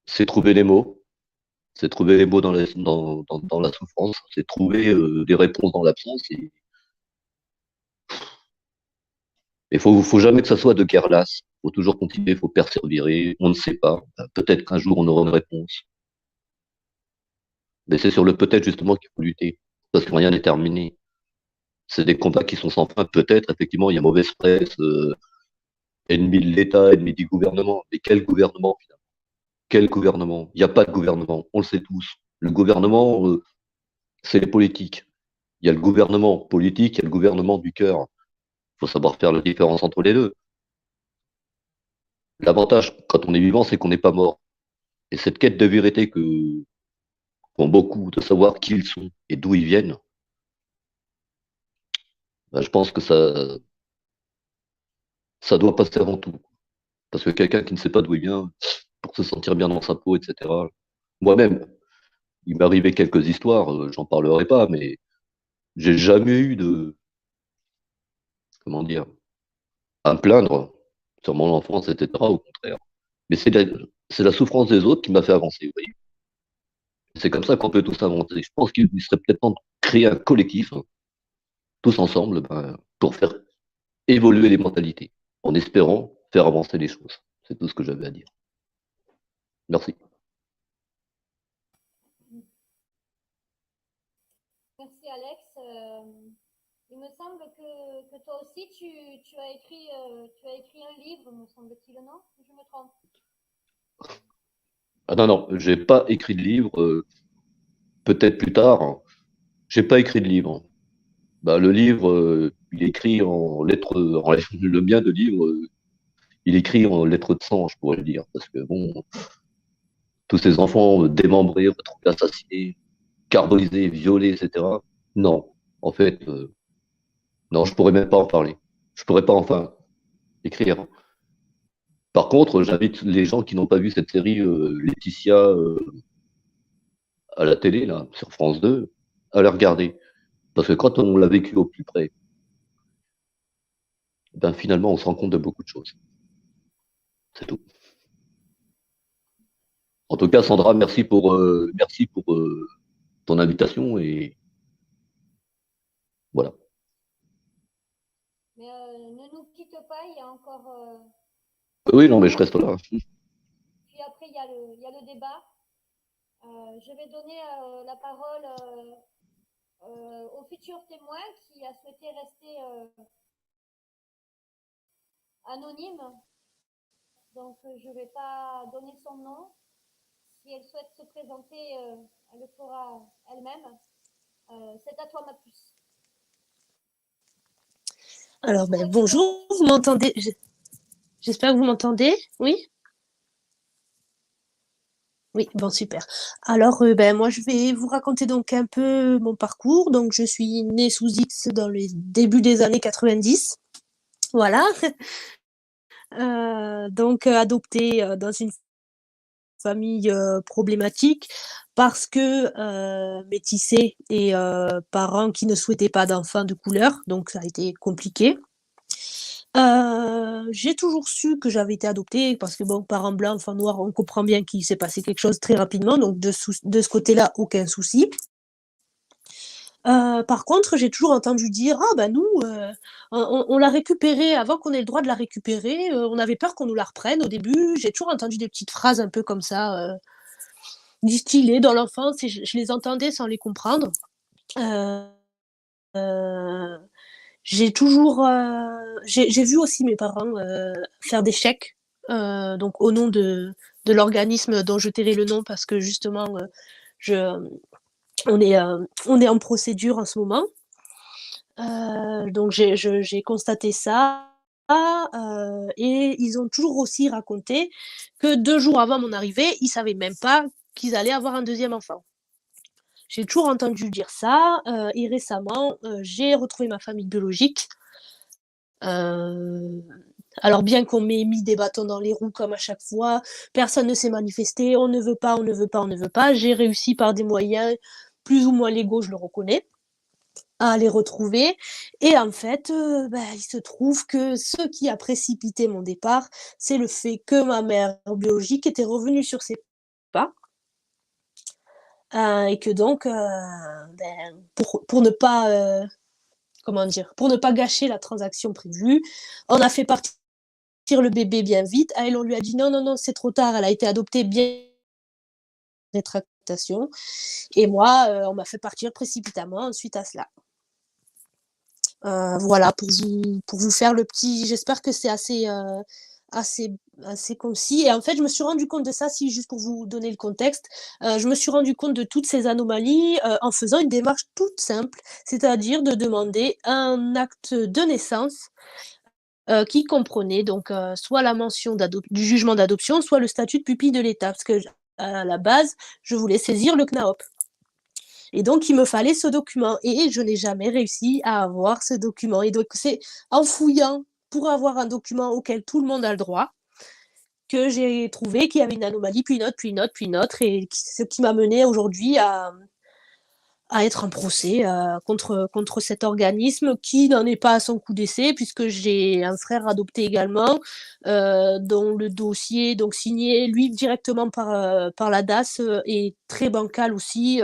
c'est trouver les mots. C'est trouver les mots dans la souffrance, c'est trouver des réponses dans l'absence. Et il faut jamais que ça soit de guerre lasse. Il faut toujours continuer, il faut persévérer. On ne sait pas. Peut-être qu'un jour on aura une réponse. Mais c'est sur le peut-être justement qu'il faut lutter. Parce que rien n'est terminé. C'est des combats qui sont sans fin. Peut-être, effectivement, il y a mauvaise presse, ennemi de l'État, ennemi du gouvernement. Mais quel gouvernement, finalement? Quel gouvernement? Il n'y a pas de gouvernement. On le sait tous. Le gouvernement, c'est les politiques. Il y a le gouvernement politique, il y a le gouvernement du cœur. Il faut savoir faire la différence entre les deux. L'avantage, quand on est vivant, c'est qu'on n'est pas mort. Et cette quête de vérité qu'ont beaucoup, de savoir qui ils sont et d'où ils viennent, ben, je pense que ça doit passer avant tout. Parce que quelqu'un qui ne sait pas d'où il vient, pour se sentir bien dans sa peau, etc. Moi-même, il m'est arrivé quelques histoires, j'en parlerai pas, mais j'ai jamais eu comment dire, à me plaindre sur mon enfance, etc. Au contraire. Mais c'est la souffrance des autres qui m'a fait avancer, vous voyez. C'est comme ça qu'on peut tous avancer. Je pense qu'il serait peut-être temps de créer un collectif, hein, tous ensemble, pour faire évoluer les mentalités, en espérant faire avancer les choses. C'est tout ce que j'avais à dire. Merci. Merci Alex. Il me semble que toi aussi tu as écrit un livre, me semble-t-il, non? Je me trompe. Ah non, non, j'ai pas écrit de livre, peut-être plus tard, hein. J'ai pas écrit de livre. Bah, le livre, il est écrit en lettres, le mien de livre, il est écrit en lettres de sang, je pourrais le dire, parce que bon, tous ces enfants démembrés, retrouvés assassinés, carbonisés, violés, etc. Non, en fait, non, je pourrais même pas en parler. Je pourrais pas enfin écrire. Par contre, j'invite les gens qui n'ont pas vu cette série Laetitia à la télé, là, sur France 2, à la regarder. Parce que quand on l'a vécu au plus près, ben finalement, on se rend compte de beaucoup de choses. C'est tout. En tout cas, Sandra, merci pour ton invitation et voilà. Mais ne nous quitte pas, il y a encore. Oui, non, mais je reste là. Puis après, il y a le débat. Je vais donner la parole au futur témoin qui a souhaité rester anonyme. Donc, je ne vais pas donner son nom. Si elle souhaite se présenter, elle le fera elle-même. C'est à toi, ma puce. Alors, bonjour, vous m'entendez? J'espère que vous m'entendez. Oui? Oui, bon, super. Alors, moi, je vais vous raconter donc un peu mon parcours. Donc, je suis née sous X dans les débuts des années 90. Voilà. Donc, adoptée dans une famille problématique parce que métissée et parents qui ne souhaitaient pas d'enfants de couleur. Donc, ça a été compliqué. J'ai toujours su que j'avais été adoptée parce que, bon, parents blancs, enfants noirs, on comprend bien qu'il s'est passé quelque chose très rapidement. Donc, de ce côté-là, aucun souci. Par contre, j'ai toujours entendu dire: «Ah ben nous, on l'a récupérée avant qu'on ait le droit de la récupérer, on avait peur qu'on nous la reprenne au début». J'ai toujours entendu des petites phrases un peu comme ça, distillées dans l'enfance et je les entendais sans les comprendre. Heu, j'ai toujours, j'ai vu aussi mes parents, faire des chèques, donc au nom de l'organisme dont je tairai le nom parce que justement, je on est en procédure en ce moment. Donc j'ai constaté ça, et ils ont toujours aussi raconté que 2 jours avant mon arrivée, ils savaient même pas qu'ils allaient avoir un deuxième enfant. J'ai toujours entendu dire ça, et récemment, j'ai retrouvé ma famille biologique. Heu, alors bien qu'on m'ait mis des bâtons dans les roues comme à chaque fois, personne ne s'est manifesté, on ne veut pas, on ne veut pas, on ne veut pas. J'ai réussi par des moyens plus ou moins légaux, je le reconnais, à les retrouver et en fait, il se trouve que ce qui a précipité mon départ, c'est le fait que ma mère biologique était revenue sur ses pas, et que donc, pour ne pas, comment dire? Pour ne pas gâcher la transaction prévue, on a fait partir le bébé bien vite. À elle, on lui a dit: «Non, non, non, c'est trop tard, elle a été adoptée bien» rétractation et moi, on m'a fait partir précipitamment suite à cela. Voilà, pour vous faire le petit j'espère que c'est assez assez concis et en fait, je me suis rendu compte de ça, si juste pour vous donner le contexte, je me suis rendu compte de toutes ces anomalies, en faisant une démarche toute simple, c'est-à-dire de demander un acte de naissance, qui comprenait donc, soit la mention du jugement d'adoption, soit le statut de pupille de l'État. Parce que à la base, je voulais saisir le CNAOP. Et donc, il me fallait ce document et je n'ai jamais réussi à avoir ce document. Et donc, c'est en fouillant pour avoir un document auquel tout le monde a le droit que j'ai trouvé qu'il y avait une anomalie, puis une autre, puis une autre, puis une autre, et ce qui m'a mené aujourd'hui à être en procès contre cet organisme qui n'en est pas à son coup d'essai, puisque j'ai un frère adopté également, dont le dossier, donc signé, lui, directement par la DAS, est très bancal aussi.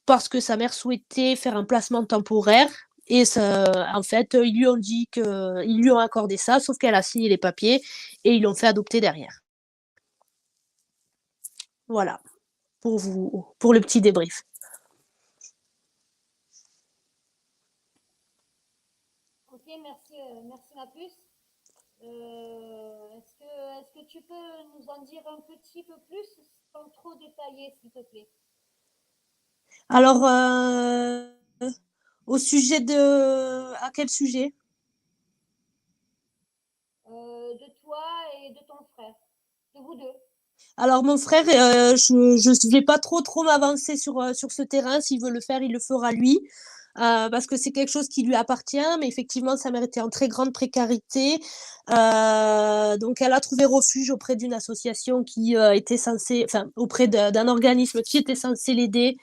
Parce que sa mère souhaitait faire un placement temporaire et ça, en fait, ils lui ont dit qu'ils lui ont accordé ça, sauf qu'elle a signé les papiers et ils l'ont fait adopter derrière. Voilà, pour le petit débrief. Ok, merci, merci ma puce. Est-ce que tu peux nous en dire un petit peu plus sans trop détailler, s'il te plaît? Alors, au sujet de... À quel sujet? De toi et de ton frère, de vous deux. Alors mon frère, je vais pas trop m'avancer sur ce terrain. S'il veut le faire, il le fera lui, parce que c'est quelque chose qui lui appartient. Mais effectivement, sa mère était en très grande précarité, donc elle a trouvé refuge auprès d'une association qui était censée, enfin auprès d'un organisme qui était censé l'aider.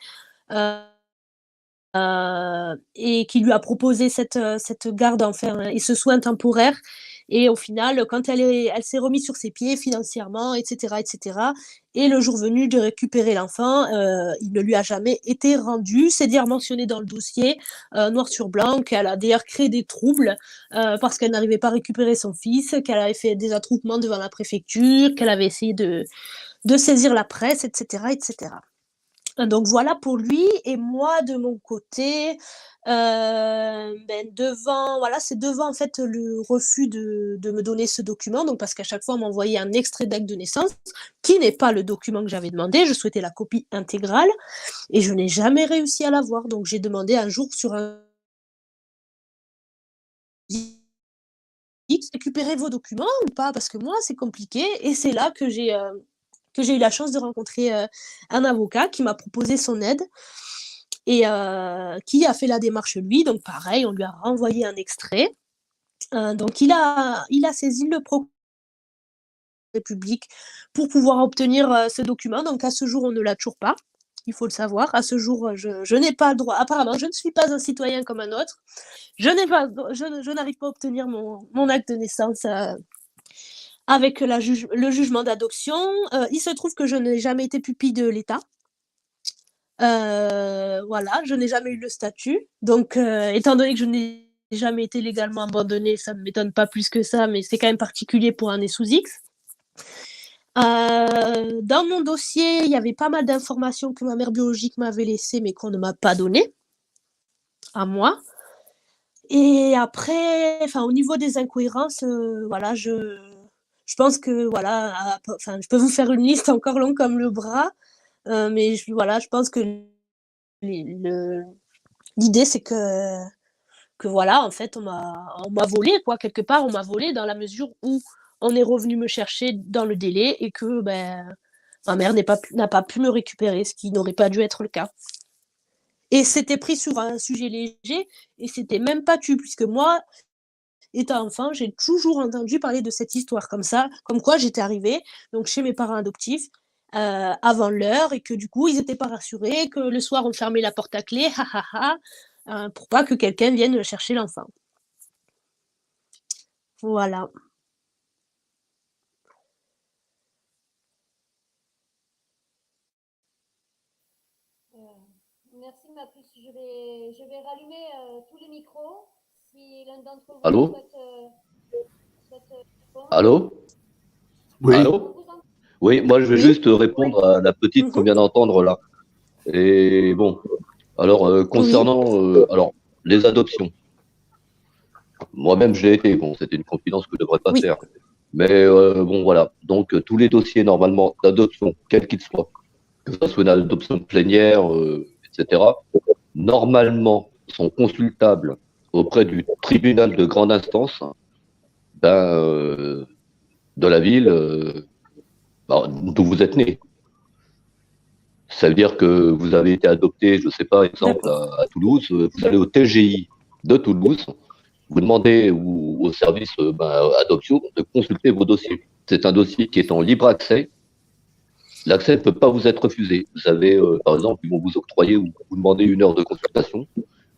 Et qui lui a proposé cette garde, enfin, et ce soin temporaire. Et au final, quand elle s'est remise sur ses pieds financièrement, etc., etc., et le jour venu de récupérer l'enfant, il ne lui a jamais été rendu. C'est dire mentionné dans le dossier, noir sur blanc, qu'elle a d'ailleurs créé des troubles parce qu'elle n'arrivait pas à récupérer son fils, qu'elle avait fait des attroupements devant la préfecture, qu'elle avait essayé de saisir la presse, etc., etc. Donc voilà pour lui. Et moi, de mon côté, c'est devant en fait le refus de me donner ce document. Donc parce qu'à chaque fois, on m'envoyait un extrait d'acte de naissance qui n'est pas le document que j'avais demandé. Je souhaitais la copie intégrale et je n'ai jamais réussi à l'avoir. Donc j'ai demandé un jour sur un récupérer vos documents ou pas, parce que moi c'est compliqué. Et c'est là que j'ai eu la chance de rencontrer un avocat qui m'a proposé son aide et qui a fait la démarche lui. Donc pareil, on lui a renvoyé un extrait. Donc il a saisi le procureur République pour pouvoir obtenir ce document. Donc à ce jour, on ne l'a toujours pas. Il faut le savoir. À ce jour, je n'ai pas le droit. Apparemment, je ne suis pas un citoyen comme un autre. Je n'arrive pas à obtenir mon acte de naissance avec le jugement d'adoption. Il se trouve que je n'ai jamais été pupille de l'État. Voilà, je n'ai jamais eu le statut. Donc, étant donné que je n'ai jamais été légalement abandonnée, ça ne m'étonne pas plus que ça, mais c'est quand même particulier pour un né sous X. Dans mon dossier, il y avait pas mal d'informations que ma mère biologique m'avait laissées, mais qu'on ne m'a pas données à moi. Et après, au niveau des incohérences, voilà, je pense que voilà, je peux vous faire une liste encore longue comme le bras, mais je pense que l'idée c'est que voilà, en fait, on m'a volé quoi, quelque part, on m'a volé dans la mesure où on est revenu me chercher dans le délai et que ma mère n'a pas pu me récupérer, ce qui n'aurait pas dû être le cas. Et c'était pris sur un sujet léger et c'était même pas tu, puisque moi, étant enfant, j'ai toujours entendu parler de cette histoire comme ça, comme quoi j'étais arrivée donc chez mes parents adoptifs avant l'heure et que du coup, ils n'étaient pas rassurés, que le soir, on fermait la porte à clé, pour pas que quelqu'un vienne chercher l'enfant. Voilà. Merci ma puce. Je vais rallumer tous les micros. Si l'un d'entre vous Allô? souhaite répondre. Allô? Oui. Allô? Oui, moi je vais juste répondre à la petite qu'on vient d'entendre là. Et bon, alors concernant alors, les adoptions, moi-même je l'ai été, bon, c'était une confidence que je ne devrais pas faire. Mais bon, voilà. Donc tous les dossiers normalement d'adoption, quels qu'ils soient, que ce soit une adoption plénière, etc., normalement sont consultables auprès du tribunal de grande instance de la ville d'où vous êtes né. Ça veut dire que vous avez été adopté, je ne sais pas, exemple, à Toulouse, vous allez au TGI de Toulouse, vous demandez au service adoption de consulter vos dossiers. C'est un dossier qui est en libre accès. L'accès ne peut pas vous être refusé. Vous avez, par exemple, ils vont vous octroyer ou vous demander 1 heure de consultation.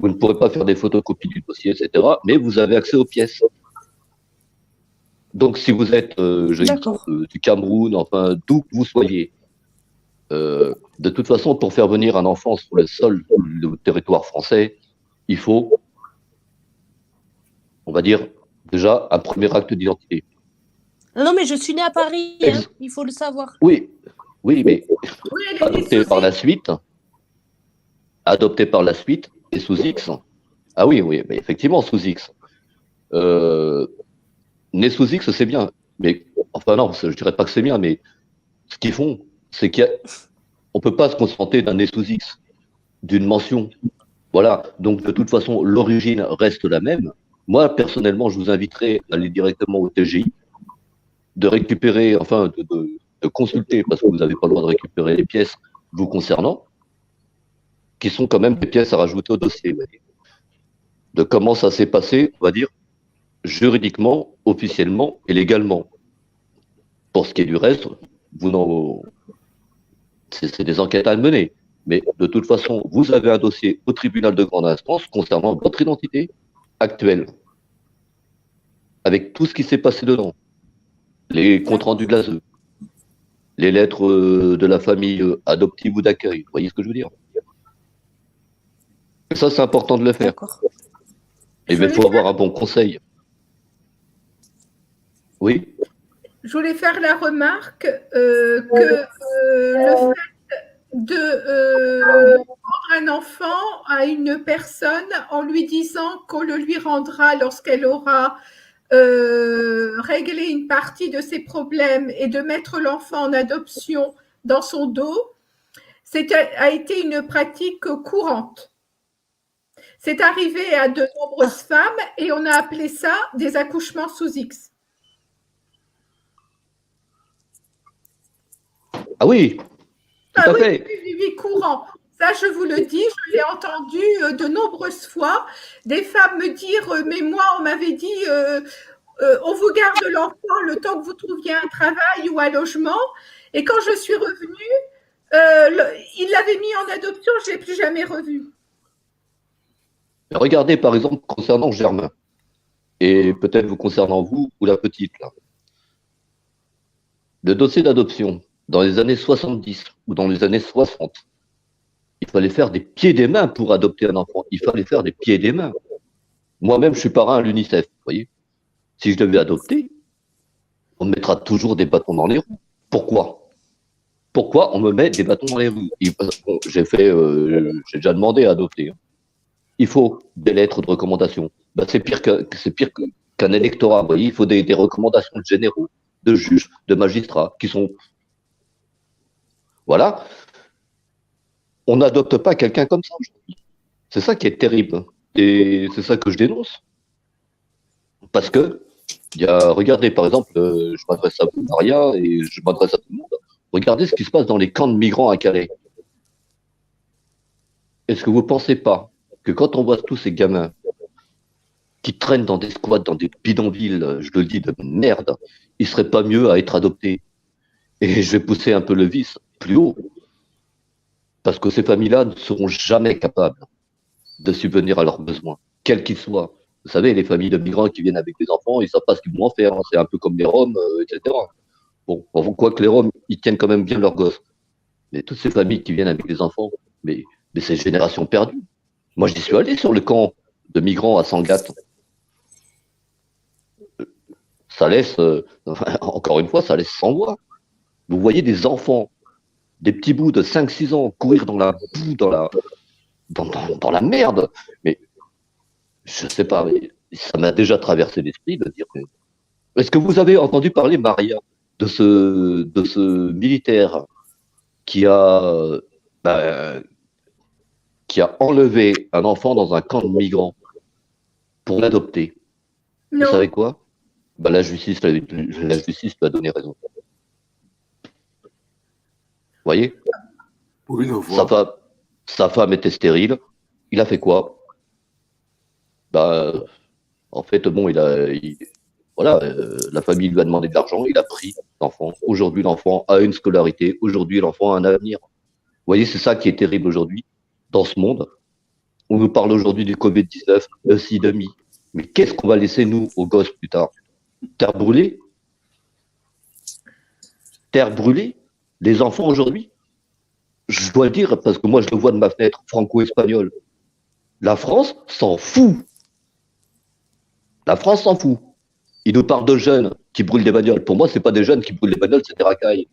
Vous ne pourrez pas faire des photocopies du dossier, etc. Mais vous avez accès aux pièces. Donc, si vous êtes du Cameroun, enfin, d'où que vous soyez, de toute façon, pour faire venir un enfant sur le sol du territoire français, il faut, on va dire, déjà un premier acte d'identité. Non, mais je suis née à Paris, hein, il faut le savoir. Oui, mais adopté par la suite, et sous X. Ah oui, mais effectivement, sous X. Né sous X, c'est bien. Mais, enfin non, je dirais pas que c'est bien, mais ce qu'ils font, c'est qu'on ne peut pas se contenter d'un né sous X, d'une mention. Voilà, donc de toute façon, l'origine reste la même. Moi, personnellement, je vous inviterai à aller directement au TGI, de récupérer, enfin, de consulter, parce que vous n'avez pas le droit de récupérer les pièces vous concernant, qui sont quand même des pièces à rajouter au dossier. De comment ça s'est passé, on va dire, juridiquement, officiellement et légalement. Pour ce qui est du reste, c'est des enquêtes à mener. Mais de toute façon, vous avez un dossier au tribunal de grande instance concernant votre identité actuelle, avec tout ce qui s'est passé dedans. Les comptes rendus de l'ASE, les lettres de la famille adoptive ou d'accueil. Vous voyez ce que je veux dire? Ça, c'est important de le faire. Et il faut avoir un bon conseil. Oui. Je voulais faire la remarque que le fait de rendre un enfant à une personne en lui disant qu'on le lui rendra lorsqu'elle aura réglé une partie de ses problèmes et de mettre l'enfant en adoption dans son dos, a été une pratique courante. C'est arrivé à de nombreuses femmes et on a appelé ça des accouchements sous X. Ah oui, tout à fait. Oui, courant. Ça, je vous le dis, je l'ai entendu de nombreuses fois. Des femmes me dire, mais moi, on m'avait dit, on vous garde l'enfant le temps que vous trouviez un travail ou un logement. Et quand je suis revenue, il l'avait mis en adoption, je ne l'ai plus jamais revu. Regardez par exemple concernant Germain, et peut-être vous concernant vous ou la petite là. Le dossier d'adoption, dans les années 70 ou dans les années 60, il fallait faire des pieds et des mains pour adopter un enfant. Il fallait faire des pieds et des mains. Moi-même, je suis parrain à l'UNICEF, vous voyez. Si je devais adopter, on me mettra toujours des bâtons dans les roues. Pourquoi on me met des bâtons dans les roues? Bon, j'ai déjà demandé à adopter. Il faut des lettres de recommandation. Ben, c'est pire qu'un électorat, vous voyez. Il faut des recommandations de généraux, de juges, de magistrats, qui sont... Voilà. On n'adopte pas quelqu'un comme ça aujourd'hui. C'est ça qui est terrible. Et c'est ça que je dénonce. Parce que, regardez, par exemple, je m'adresse à vous, Maria, et je m'adresse à tout le monde. Regardez ce qui se passe dans les camps de migrants à Calais. Est-ce que vous ne pensez pas que quand on voit tous ces gamins qui traînent dans des squats, dans des bidonvilles, je le dis, de merde, il ne serait pas mieux à être adopté? Et je vais pousser un peu le vice plus haut. Parce que ces familles-là ne seront jamais capables de subvenir à leurs besoins, quels qu'ils soient. Vous savez, les familles de migrants qui viennent avec des enfants, ils ne savent pas ce qu'ils vont en faire. C'est un peu comme les Roms, etc. Bon, quoi que les Roms, ils tiennent quand même bien leurs gosses. Mais toutes ces familles qui viennent avec des enfants, mais c'est une génération perdue. Moi, j'y suis allé sur le camp de migrants à Sangatte. Ça laisse, encore une fois, ça laisse sans voix. Vous voyez des enfants, des petits bouts de 5-6 ans courir dans la boue, dans la merde. Mais je ne sais pas, mais ça m'a déjà traversé l'esprit de dire... Est-ce que vous avez entendu parler, Maria, de ce militaire qui a enlevé un enfant dans un camp de migrants pour l'adopter? Vous savez quoi? La justice lui a donné raison. Vous voyez? Oui, sa femme était stérile. Il a fait quoi? En fait, bon, la famille lui a demandé de l'argent, il a pris l'enfant. Aujourd'hui, l'enfant a une scolarité. Aujourd'hui, l'enfant a un avenir. Vous voyez, c'est ça qui est terrible aujourd'hui dans ce monde. On nous parle aujourd'hui du Covid-19, le SIDAMI. Mais qu'est-ce qu'on va laisser, nous, aux gosses plus tard? Terre brûlée? Terre brûlée? Les enfants aujourd'hui? Je dois le dire, parce que moi, je le vois de ma fenêtre franco-espagnole. La France s'en fout. La France s'en fout. Ils nous parlent de jeunes qui brûlent des bagnoles. Pour moi, ce n'est pas des jeunes qui brûlent des bagnoles, c'est des racailles.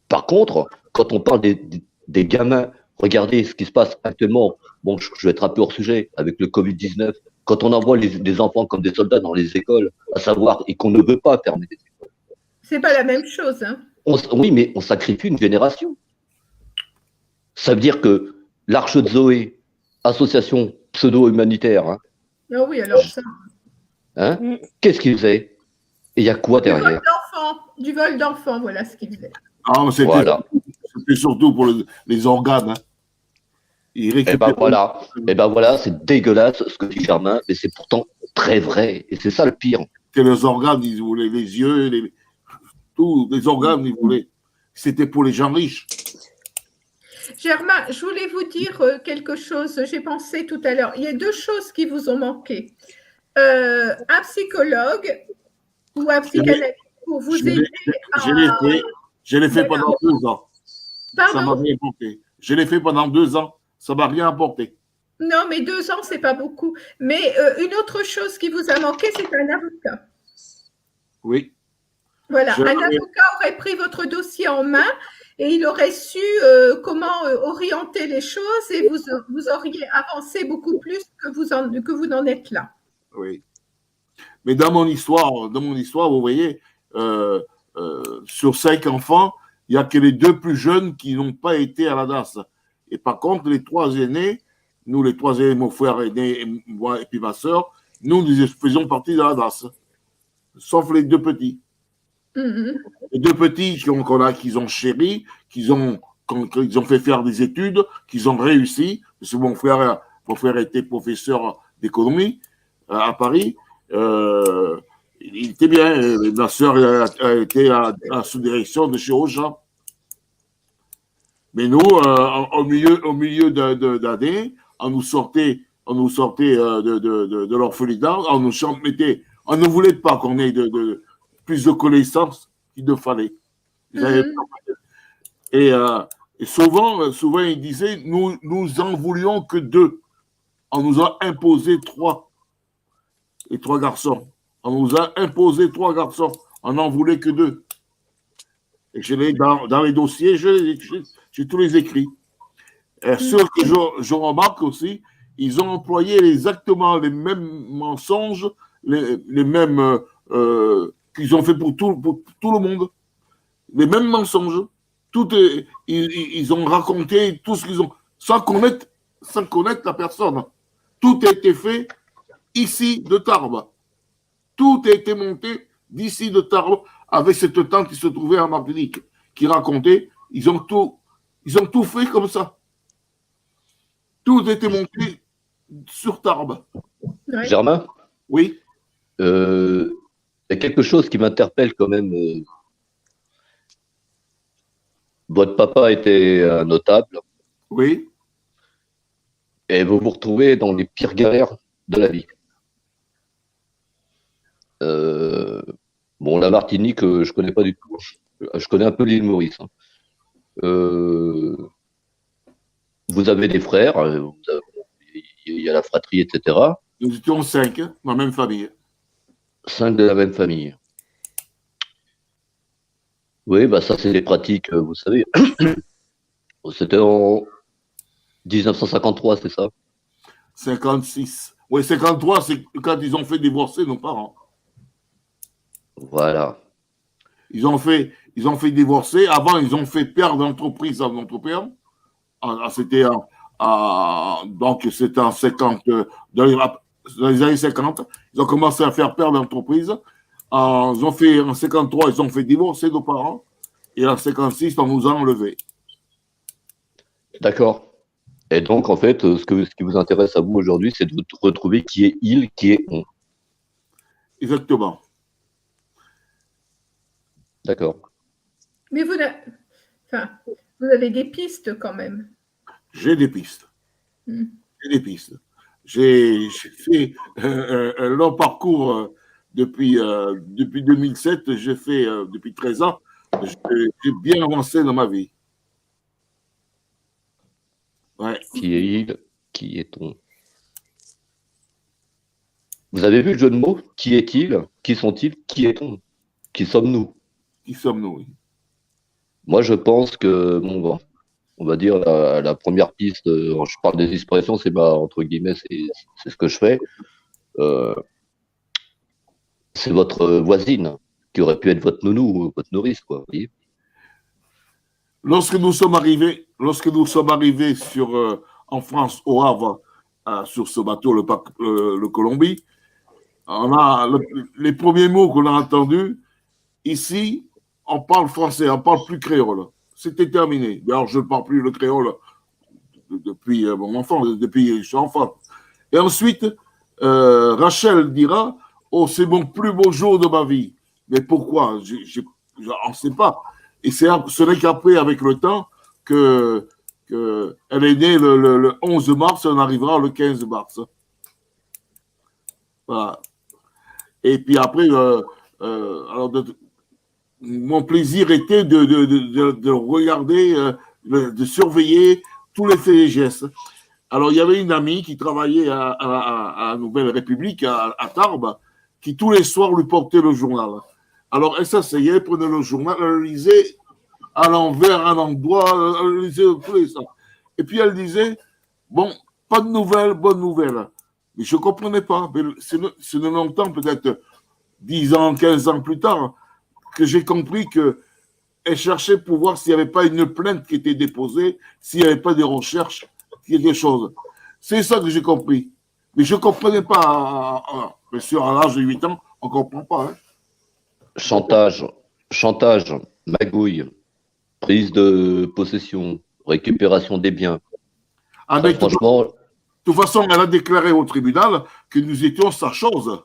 Par contre, quand on parle des gamins, regardez ce qui se passe actuellement. Bon, je vais être un peu hors sujet avec le Covid-19. Quand on envoie des enfants comme des soldats dans les écoles, à savoir, et qu'on ne veut pas fermer des écoles. C'est pas la même chose, hein. Oui, mais on sacrifie une génération. Ça veut dire que l'Arche de Zoé, association pseudo-humanitaire, hein, Oh oui, alors ça. Hein, qu'est-ce qu'il faisait? Et il y a quoi derrière? Du vol d'enfants, voilà ce qu'il faisait. Ah, mais c'était surtout pour les organes. Hein. Et ben voilà, c'est dégueulasse ce que dit Germain, mais c'est pourtant très vrai. Et c'est ça le pire. Que les organes, ils voulaient les yeux, tous les organes, ils voulaient. C'était pour les gens riches. Germain, je voulais vous dire quelque chose. J'ai pensé tout à l'heure. Il y a 2 choses qui vous ont manqué. Un psychologue ou un psychanalyste pour vous aider Je l'ai fait pendant 2 ans. Pardon? Ça m'a rien apporté. Je l'ai fait pendant 2 ans. Ça ne m'a rien apporté. Non, mais 2 ans, ce n'est pas beaucoup. Mais une autre chose qui vous a manqué, c'est un avocat. Oui. Voilà, Je- un avocat aurait pris votre dossier en main et il aurait su comment orienter les choses et vous auriez avancé beaucoup plus que vous n'en êtes là. Oui. Mais dans mon histoire, vous voyez, sur 5 enfants, il n'y a que les 2 plus jeunes qui n'ont pas été à la DAS. Et par contre, les 3 aînés, nous, les 3 aînés, mon frère aîné, et moi et puis ma soeur, nous faisons partie de la DAS. Sauf les 2 petits. Mhm. Les 2 petits qu'ils ont chéri, qu'ils ont fait faire des études, qu'ils ont réussi. Parce que mon frère était professeur d'économie à Paris. Il était bien. Ma soeur a été à la sous-direction de chez Auchan. Mais nous, au milieu d'année, on nous sortait de l'orphelinat, on ne voulait pas qu'on ait plus de connaissances qu'il ne fallait. Et, et souvent, ils disaient, nous en voulions que 2. On nous a imposé 3. Et 3 garçons. On nous a imposé 3 garçons. On n'en voulait que 2. Et dans les dossiers, j'ai tous les écrits. Ce que je remarque aussi, ils ont employé exactement les mêmes mensonges, les mêmes qu'ils ont fait pour tout le monde. Les mêmes mensonges. Ils ont raconté tout ce qu'ils ont, sans connaître la personne. Tout a été fait ici de Tarbes. Tout a été monté d'ici de Tarbes avec cette tante qui se trouvait en Martinique, qui racontait, ils ont tout fait comme ça. Tout a été monté sur Tarbes. Ouais. Germain, Oui. il y a quelque chose qui m'interpelle quand même. Votre papa était un notable Oui. et vous vous retrouvez dans les pires galères de la vie. Bon, la Martinique, je connais pas du tout. Je connais un peu l'île Maurice. Vous avez des frères, il y a la fratrie, etc. Nous étions 5, dans la même famille. 5 de la même famille. Oui, bah ça, c'est des pratiques, vous savez. C'était en 1953, c'est ça? 56. Oui, 53, c'est quand ils ont fait divorcer nos parents. Voilà. Ils ont fait divorcer. Avant, ils ont fait perdre l'entreprise à notre père. Donc, c'était en 50, dans les années 50. Ils ont commencé à faire perdre l'entreprise. En 53, ils ont fait divorcer nos parents. Et en 56, on nous a enlevés. D'accord. Et donc, en fait, ce qui vous intéresse à vous aujourd'hui, c'est de retrouver qui est il, qui est on. Exactement. D'accord. Mais vous avez des pistes quand même. J'ai des pistes. Mm. J'ai des pistes. J'ai fait un long parcours depuis 2007. J'ai fait depuis 13 ans. J'ai bien avancé dans ma vie. Ouais. Qui est il, qui est on. Vous avez vu le jeu de mots? Qui est-il? Qui sont-ils? Qui est-on? Qui sommes-nous? Qui sommes-nous? Oui. Moi, je pense que, bon, on va dire la première piste, je parle des expressions, c'est entre guillemets, c'est ce que je fais. C'est votre voisine qui aurait pu être votre nounou, votre nourrice, quoi. Vous voyez. Lorsque nous sommes arrivés en France, au Havre, sur ce bateau, le Colombie, les premiers mots qu'on a entendus, ici, on parle français, on ne parle plus créole. C'était terminé. Alors, je ne parle plus le créole depuis mon enfance, depuis que je suis enfant. Et ensuite, Rachel dira, oh, c'est mon plus beau jour de ma vie. Mais pourquoi? On ne sait pas. Et ce n'est qu'après, avec le temps, qu'elle est née le 11 mars, on arrivera le 15 mars. Voilà. Et puis après, alors mon plaisir était de regarder, de surveiller tous les faits et gestes. Alors, il y avait une amie qui travaillait à Nouvelle République, à Tarbes, qui tous les soirs lui portait le journal. Alors, elle s'asseyait, prenait le journal, elle le lisait à l'envers, à l'endroit, elle le lisait dans tous les sens. Et puis, elle disait, bon, pas de nouvelles, bonne nouvelle. Mais je ne comprenais pas. Mais c'est de longtemps, peut-être 10 ans, 15 ans plus tard, que j'ai compris qu'elle cherchait pour voir s'il n'y avait pas une plainte qui était déposée, s'il n'y avait pas des recherches, quelque chose. C'est ça que j'ai compris. Mais je ne comprenais pas. Bien sûr, à l'âge de 8 ans, on ne comprend pas. Hein. Chantage, magouille, prise de possession, récupération des biens. Ah, Ça, mais franchement, de toute façon, elle a déclaré au tribunal que nous étions sa chose.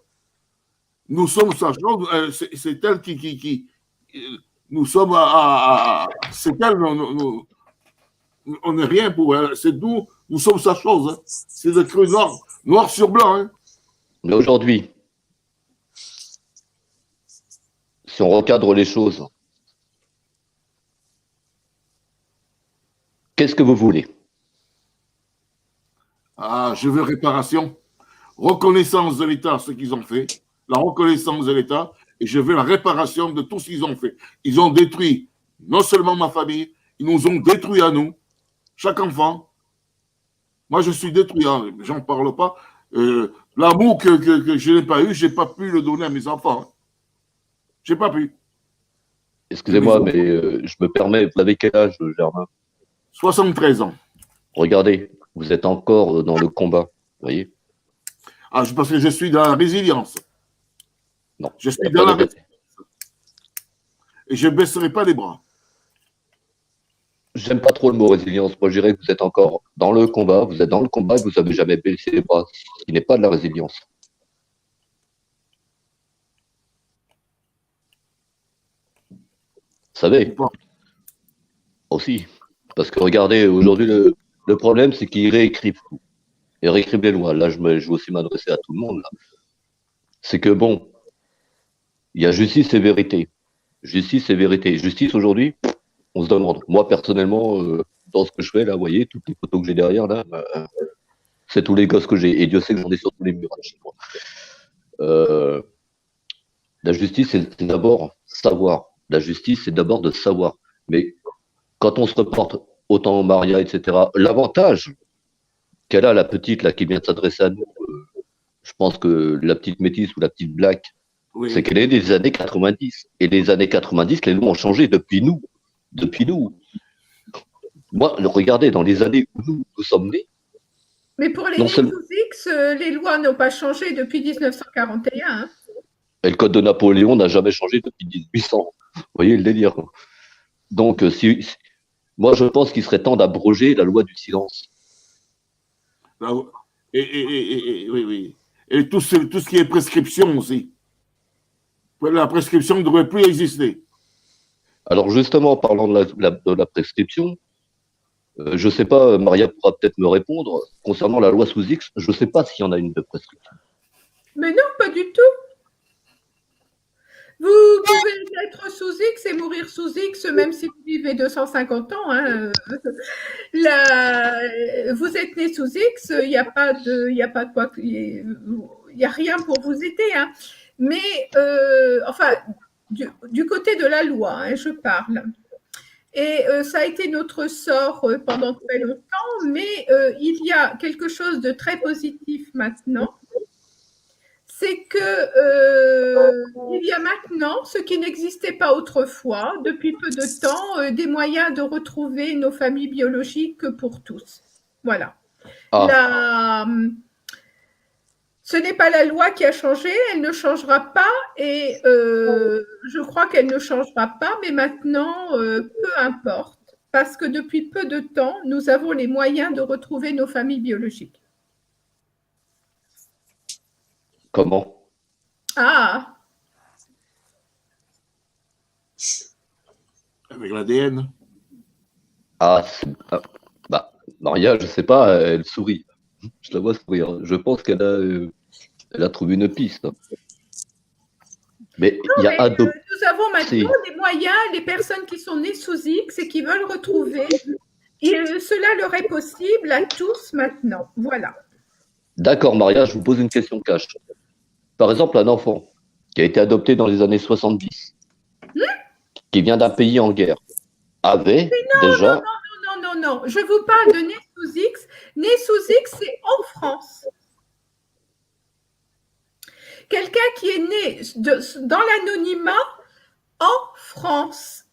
Nous sommes sa chose. C'est elle qui nous sommes c'est elle. On n'est rien pour elle. C'est nous sommes sa chose. Hein. C'est écrit noir sur blanc. Hein. mais aujourd'hui, si on recadre les choses, qu'est-ce que vous voulez? Ah, je veux réparation. Reconnaissance de l'État, ce qu'ils ont fait. La reconnaissance de l'État. Et je veux la réparation de tout ce qu'ils ont fait. Ils ont détruit non seulement ma famille, ils nous ont détruit à nous, chaque enfant. Moi, je suis détruit, hein, j'en parle pas. L'amour que je n'ai pas eu, je n'ai pas pu le donner à mes enfants. Je n'ai pas pu. Excusez-moi, mais je me permets, vous avez quel âge, Germain? 73 ans. Regardez, vous êtes encore dans le combat, vous voyez? Ah, parce que je suis dans la résilience. Non. Je suis dans la résilience. Et je ne baisserai pas les bras. J'aime pas trop le mot résilience. Moi, je dirais que vous êtes encore dans le combat. Vous êtes dans le combat, vous n'avez jamais baissé les bras, ce qui n'est pas de la résilience. Vous savez, aussi. Parce que regardez, aujourd'hui, le problème, c'est qu'ils réécrivent tout. Ils réécrivent les lois. Là, je vais aussi m'adresser à tout le monde. Là. C'est que bon, il y a justice et vérité. Justice et vérité. Justice aujourd'hui, on se demande. Moi, personnellement, dans ce que je fais, là, vous voyez, toutes les photos que j'ai derrière, là, c'est tous les gosses que j'ai. Et Dieu sait que j'en ai sur tous les murs chez moi. La justice, c'est d'abord savoir. La justice, c'est d'abord de savoir. Mais quand on se reporte autant au Maria, etc., l'avantage qu'elle a, la petite, là, qui vient de s'adresser à nous, je pense que la petite métisse ou la petite black, oui, c'est qu'elle est des années 90. Et les années 90, les lois ont changé depuis nous. Depuis nous. Moi, regardez, dans les années où nous sommes nés. Mais pour les nés sous X, les lois n'ont pas changé depuis 1941. Hein. Et le code de Napoléon n'a jamais changé depuis 1800. Vous voyez le délire. Donc, moi, je pense qu'il serait temps d'abroger la loi du silence. Oui. Et tout ce qui est prescription aussi. La prescription ne devrait plus exister. Alors justement, parlant de la prescription, je ne sais pas, Maria pourra peut-être me répondre, concernant la loi sous X, je ne sais pas s'il y en a une de prescription. Mais non, pas du tout. Vous pouvez être sous X et mourir sous X, même si vous vivez 250 ans. Hein. Vous êtes né sous X, il n'y a pas de quoi, il n'y a rien pour vous aider. Hein. Mais, enfin, du côté de la loi, hein, je parle. Et ça a été notre sort pendant très longtemps, mais il y a quelque chose de très positif maintenant. C'est que il y a maintenant, ce qui n'existait pas autrefois, depuis peu de temps, des moyens de retrouver nos familles biologiques pour tous. Voilà. Ce n'est pas la loi qui a changé, elle ne changera pas et je crois qu'elle ne changera pas, mais maintenant, peu importe, parce que depuis peu de temps, nous avons les moyens de retrouver nos familles biologiques. Comment? Ah! Avec l'ADN. Bah, Maria, je ne sais pas, elle sourit. Je la vois sourire. Je pense qu'elle a trouvé une piste. Mais il y a nous avons maintenant des moyens, les personnes qui sont nées sous X et qui veulent retrouver, et cela leur est possible à tous maintenant. Voilà. D'accord, Maria, je vous pose une question cash. Par exemple, un enfant qui a été adopté dans les années 70, qui vient d'un pays en guerre, avait déjà... Non. Je vous parle de Né sous X. Né sous X, c'est en France. Quelqu'un qui est né dans l'anonymat en France,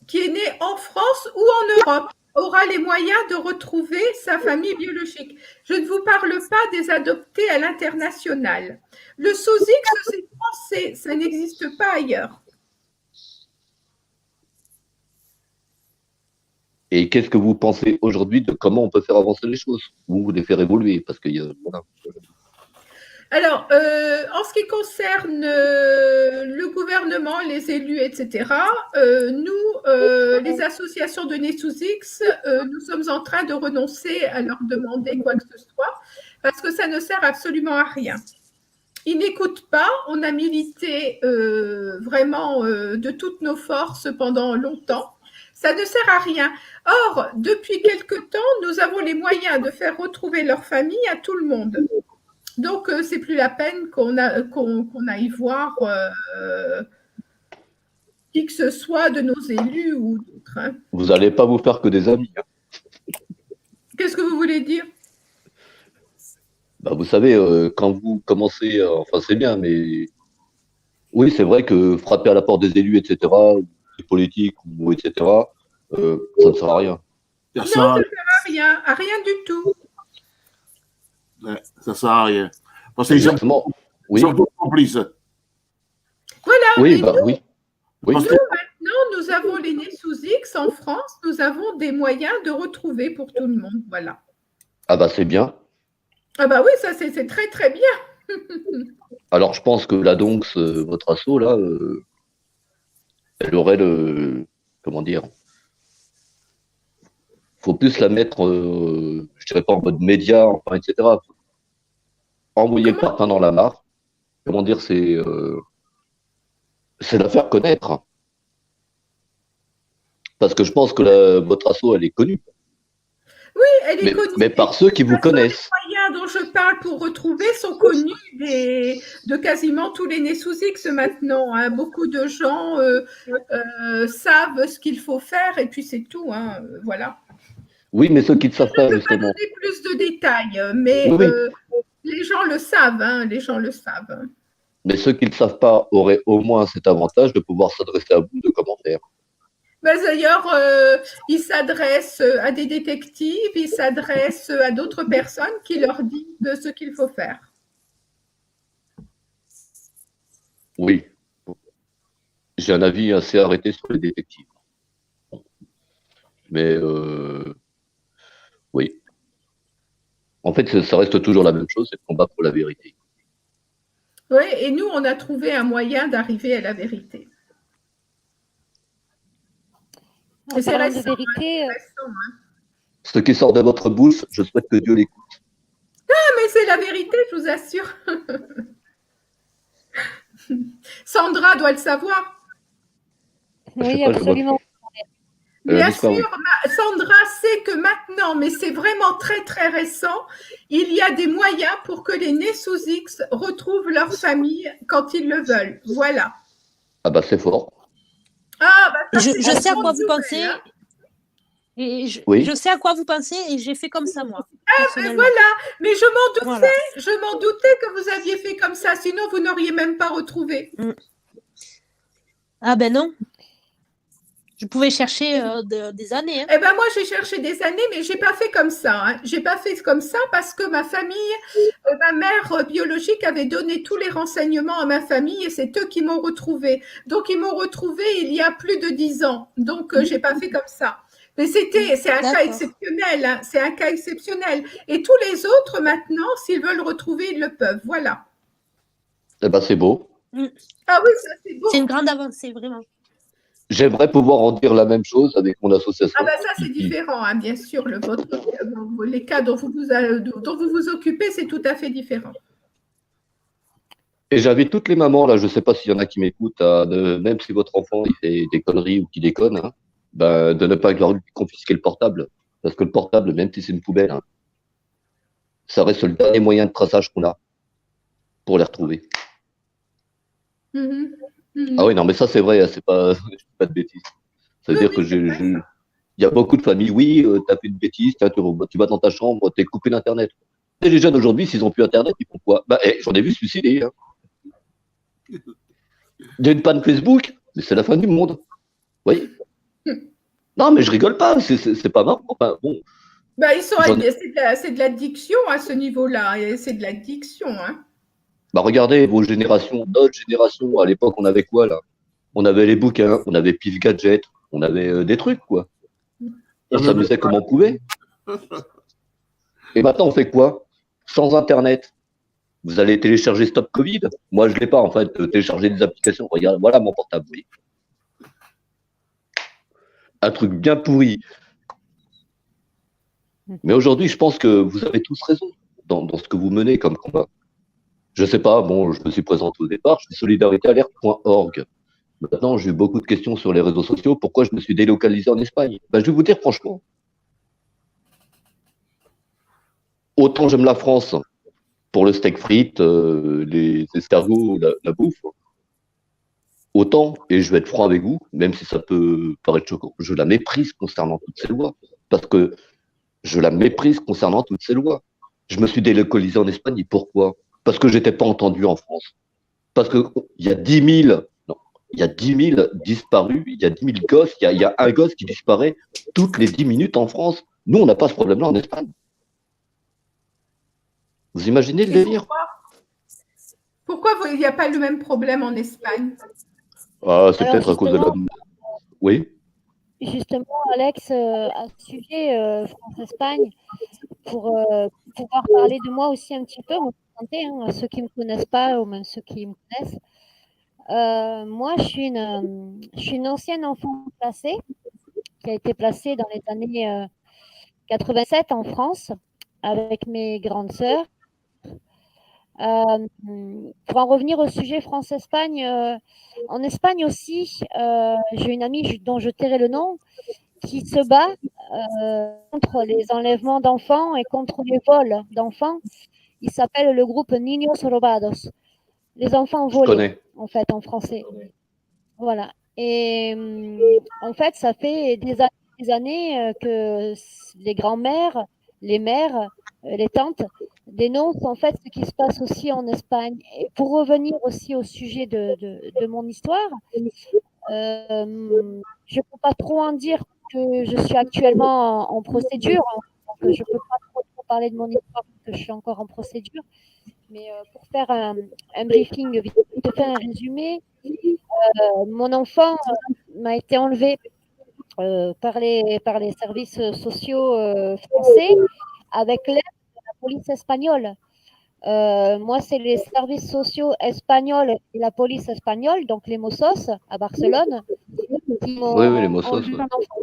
qui est né en France ou en Europe, aura les moyens de retrouver sa famille biologique. Je ne vous parle pas des adoptés à l'international. Le sous-X, c'est français, ça n'existe pas ailleurs. Et qu'est-ce que vous pensez aujourd'hui de comment on peut faire avancer les choses ou les faire évoluer? Parce qu'il y a... Voilà. Alors, en ce qui concerne le gouvernement, les élus, etc., nous, les associations de Né sous X, nous sommes en train de renoncer à leur demander quoi que ce soit, parce que ça ne sert absolument à rien. Ils n'écoutent pas. On a milité vraiment de toutes nos forces pendant longtemps. Ça ne sert à rien. Or, depuis quelque temps, nous avons les moyens de faire retrouver leur famille à tout le monde. Donc, c'est plus la peine qu'on aille voir qui que ce soit de nos élus ou d'autres. Hein. Vous n'allez pas vous faire que des amis. Hein. Qu'est-ce que vous voulez dire? Bah, vous savez, quand vous commencez, enfin c'est bien, mais oui, c'est vrai que frapper à la porte des élus, etc., des politiques, ou etc., ça ne sert à rien. Non, ça ne sert à rien du tout. Ouais, ça ne sert à rien. Parce qu'ils sont tous complices. Voilà. Oui, oui. Nous, maintenant, nous avons les Nés sous X en France. Nous avons des moyens de retrouver pour tout le monde. Voilà. Ah bah c'est bien. Ah bah oui, ça c'est très très bien. Alors je pense que la DONX, votre asso là, elle aurait le, comment dire, faut plus la mettre, je dirais pas en mode média, enfin etc. Envoyer le parpaing dans la mare. Comment dire, c'est la faire connaître. Parce que je pense que votre asso, elle est connue. Oui, elle est connue. Mais par ceux qui vous connaissent. Les moyens dont je parle pour retrouver sont connus de quasiment tous les Nés sous X maintenant. Hein. Beaucoup de gens savent ce qu'il faut faire et puis c'est tout. Hein. Voilà. Oui, mais ceux qui ne savent pas, justement. Je ne vais pas donner plus de détails, mais oui. Les gens le savent. Hein, les gens le savent. Mais ceux qui ne le savent pas auraient au moins cet avantage de pouvoir s'adresser à vous de commentaires. D'ailleurs, ils s'adressent à des détectives, ils s'adressent à d'autres personnes qui leur disent ce qu'il faut faire. Oui. J'ai un avis assez arrêté sur les détectives. Mais oui. En fait, ça reste toujours la même chose, c'est le combat pour la vérité. Oui, et nous, on a trouvé un moyen d'arriver à la vérité. En parlant de vérité, hein. Ce qui sort de votre bouche, je souhaite que Dieu l'écoute. Ah, mais c'est la vérité, je vous assure. Sandra doit le savoir. Oui, absolument. Bien sûr, Sandra sait que maintenant, mais c'est vraiment très très récent, il y a des moyens pour que les Nés sous X retrouvent leur famille quand ils le veulent. Voilà. Ah bah c'est fort. Ah, bah, je sais à quoi vous pensez. Hein. Et je sais à quoi vous pensez et j'ai fait comme ça, moi. Ah, ben voilà, mais je m'en doutais que vous aviez fait comme ça, sinon vous n'auriez même pas retrouvé. Ah ben non. Je pouvais chercher des années. Hein. Eh ben moi, j'ai cherché des années, mais j'ai pas fait comme ça. Hein. J'ai pas fait comme ça parce que ma famille, ma mère biologique avait donné tous les renseignements à ma famille et c'est eux qui m'ont retrouvé. Donc, ils m'ont retrouvé il y a plus de 10 ans. Donc, j'ai pas fait comme ça. Mais c'est un cas exceptionnel. Hein. C'est un cas exceptionnel. Et tous les autres, maintenant, s'ils veulent retrouver, ils le peuvent. Voilà. Eh ben, c'est beau. Ah oui, ça, c'est beau. C'est une grande avancée, vraiment. J'aimerais pouvoir en dire la même chose avec mon association. Ah ben ça, c'est différent, hein, bien sûr. Les cas dont vous vous occupez, c'est tout à fait différent. Et j'invite toutes les mamans, là, je ne sais pas s'il y en a qui m'écoutent, même si votre enfant il fait des conneries ou qu'il déconne, hein, ben, de ne pas leur confisquer le portable. Parce que le portable, même si c'est une poubelle, hein, ça reste le dernier moyen de traçage qu'on a pour les retrouver. Ah oui, non, mais ça, c'est vrai, c'est pas, je fais pas de bêtises. Ça veut Oui, dire que oui, c'est vrai ça. il y a beaucoup de familles, oui, t'as fait une bêtise, tu vas dans ta chambre, t'es coupé d'Internet. Et les jeunes aujourd'hui, s'ils ont plus Internet, ils font quoi? Bah, j'en ai vu se suicider, hein. Il y a une panne Facebook, mais c'est la fin du monde. Oui. Non, mais je rigole pas, c'est pas marrant. Enfin, bon, Bah, j'en ai- c'est de l'addiction à ce niveau-là. Et c'est de l'addiction, hein. bah, regardez vos générations, notre génération, à l'époque, on avait quoi, là? On avait les bouquins, on avait Pif Gadget, on avait des trucs, quoi. On J'avais même s'amusait comme on pouvait. Et maintenant, on fait quoi? Sans Internet. Vous allez télécharger Stop Covid. Moi, je l'ai pas, en fait, télécharger des applications. Regarde, voilà mon portable. Oui. Un truc bien pourri. Mais aujourd'hui, je pense que vous avez tous raison dans ce que vous menez comme combat. Je sais pas, bon, je me suis présenté au départ, je suis solidaritéalerte.org. Maintenant, j'ai eu beaucoup de questions sur les réseaux sociaux. Pourquoi je me suis délocalisé en Espagne? Ben, je vais vous dire franchement, autant j'aime la France pour le steak frites, les escargots, la bouffe, autant, et je vais être franc avec vous, même si ça peut paraître choquant, je la méprise concernant toutes ces lois. Parce que je la méprise concernant toutes ces lois. Je me suis délocalisé en Espagne, et pourquoi? Parce que j'étais pas entendu en France. Parce que il y a 10 000, non, il y a 10 000 disparus, il y a 10 000 gosses, il y a un gosse qui disparaît toutes les 10 minutes en France. Nous, on n'a pas ce problème-là en Espagne. Vous imaginez le Et délire? pourquoi il n'y a pas le même problème en Espagne? Ah, c'est Alors peut-être à cause de la... Oui, justement, Alex, à ce sujet, France-Espagne, pour pouvoir parler de moi aussi un petit peu, me présenter, hein, à ceux qui ne me connaissent pas ou même ceux qui me connaissent. Moi, je suis une ancienne enfant placée qui a été placée dans les années 87 en France avec mes grandes sœurs. Pour en revenir au sujet France-Espagne, en Espagne aussi, j'ai une amie dont je tairai le nom qui se bat contre les enlèvements d'enfants et contre les vols d'enfants. Il s'appelle le groupe Niños Robados, les enfants je volés, connais. en fait, en français. Voilà. Et en fait, ça fait des années que les grands-mères, les mères, les tantes dénoncent en fait ce qui se passe aussi en Espagne. Et pour revenir aussi au sujet de mon histoire, je ne peux pas trop en dire que je suis actuellement en procédure. Donc je ne peux pas trop parler de mon histoire parce que je suis encore en procédure. Mais pour faire un briefing, vite fait un résumé, mon enfant m'a été enlevé par les services sociaux français avec l'aide de la police espagnole. Moi, c'est les services sociaux espagnols et la police espagnole, donc les Mossos à Barcelone, qui Oui, oui, les m'ont Mossos. enlevé Ouais. mon enfant.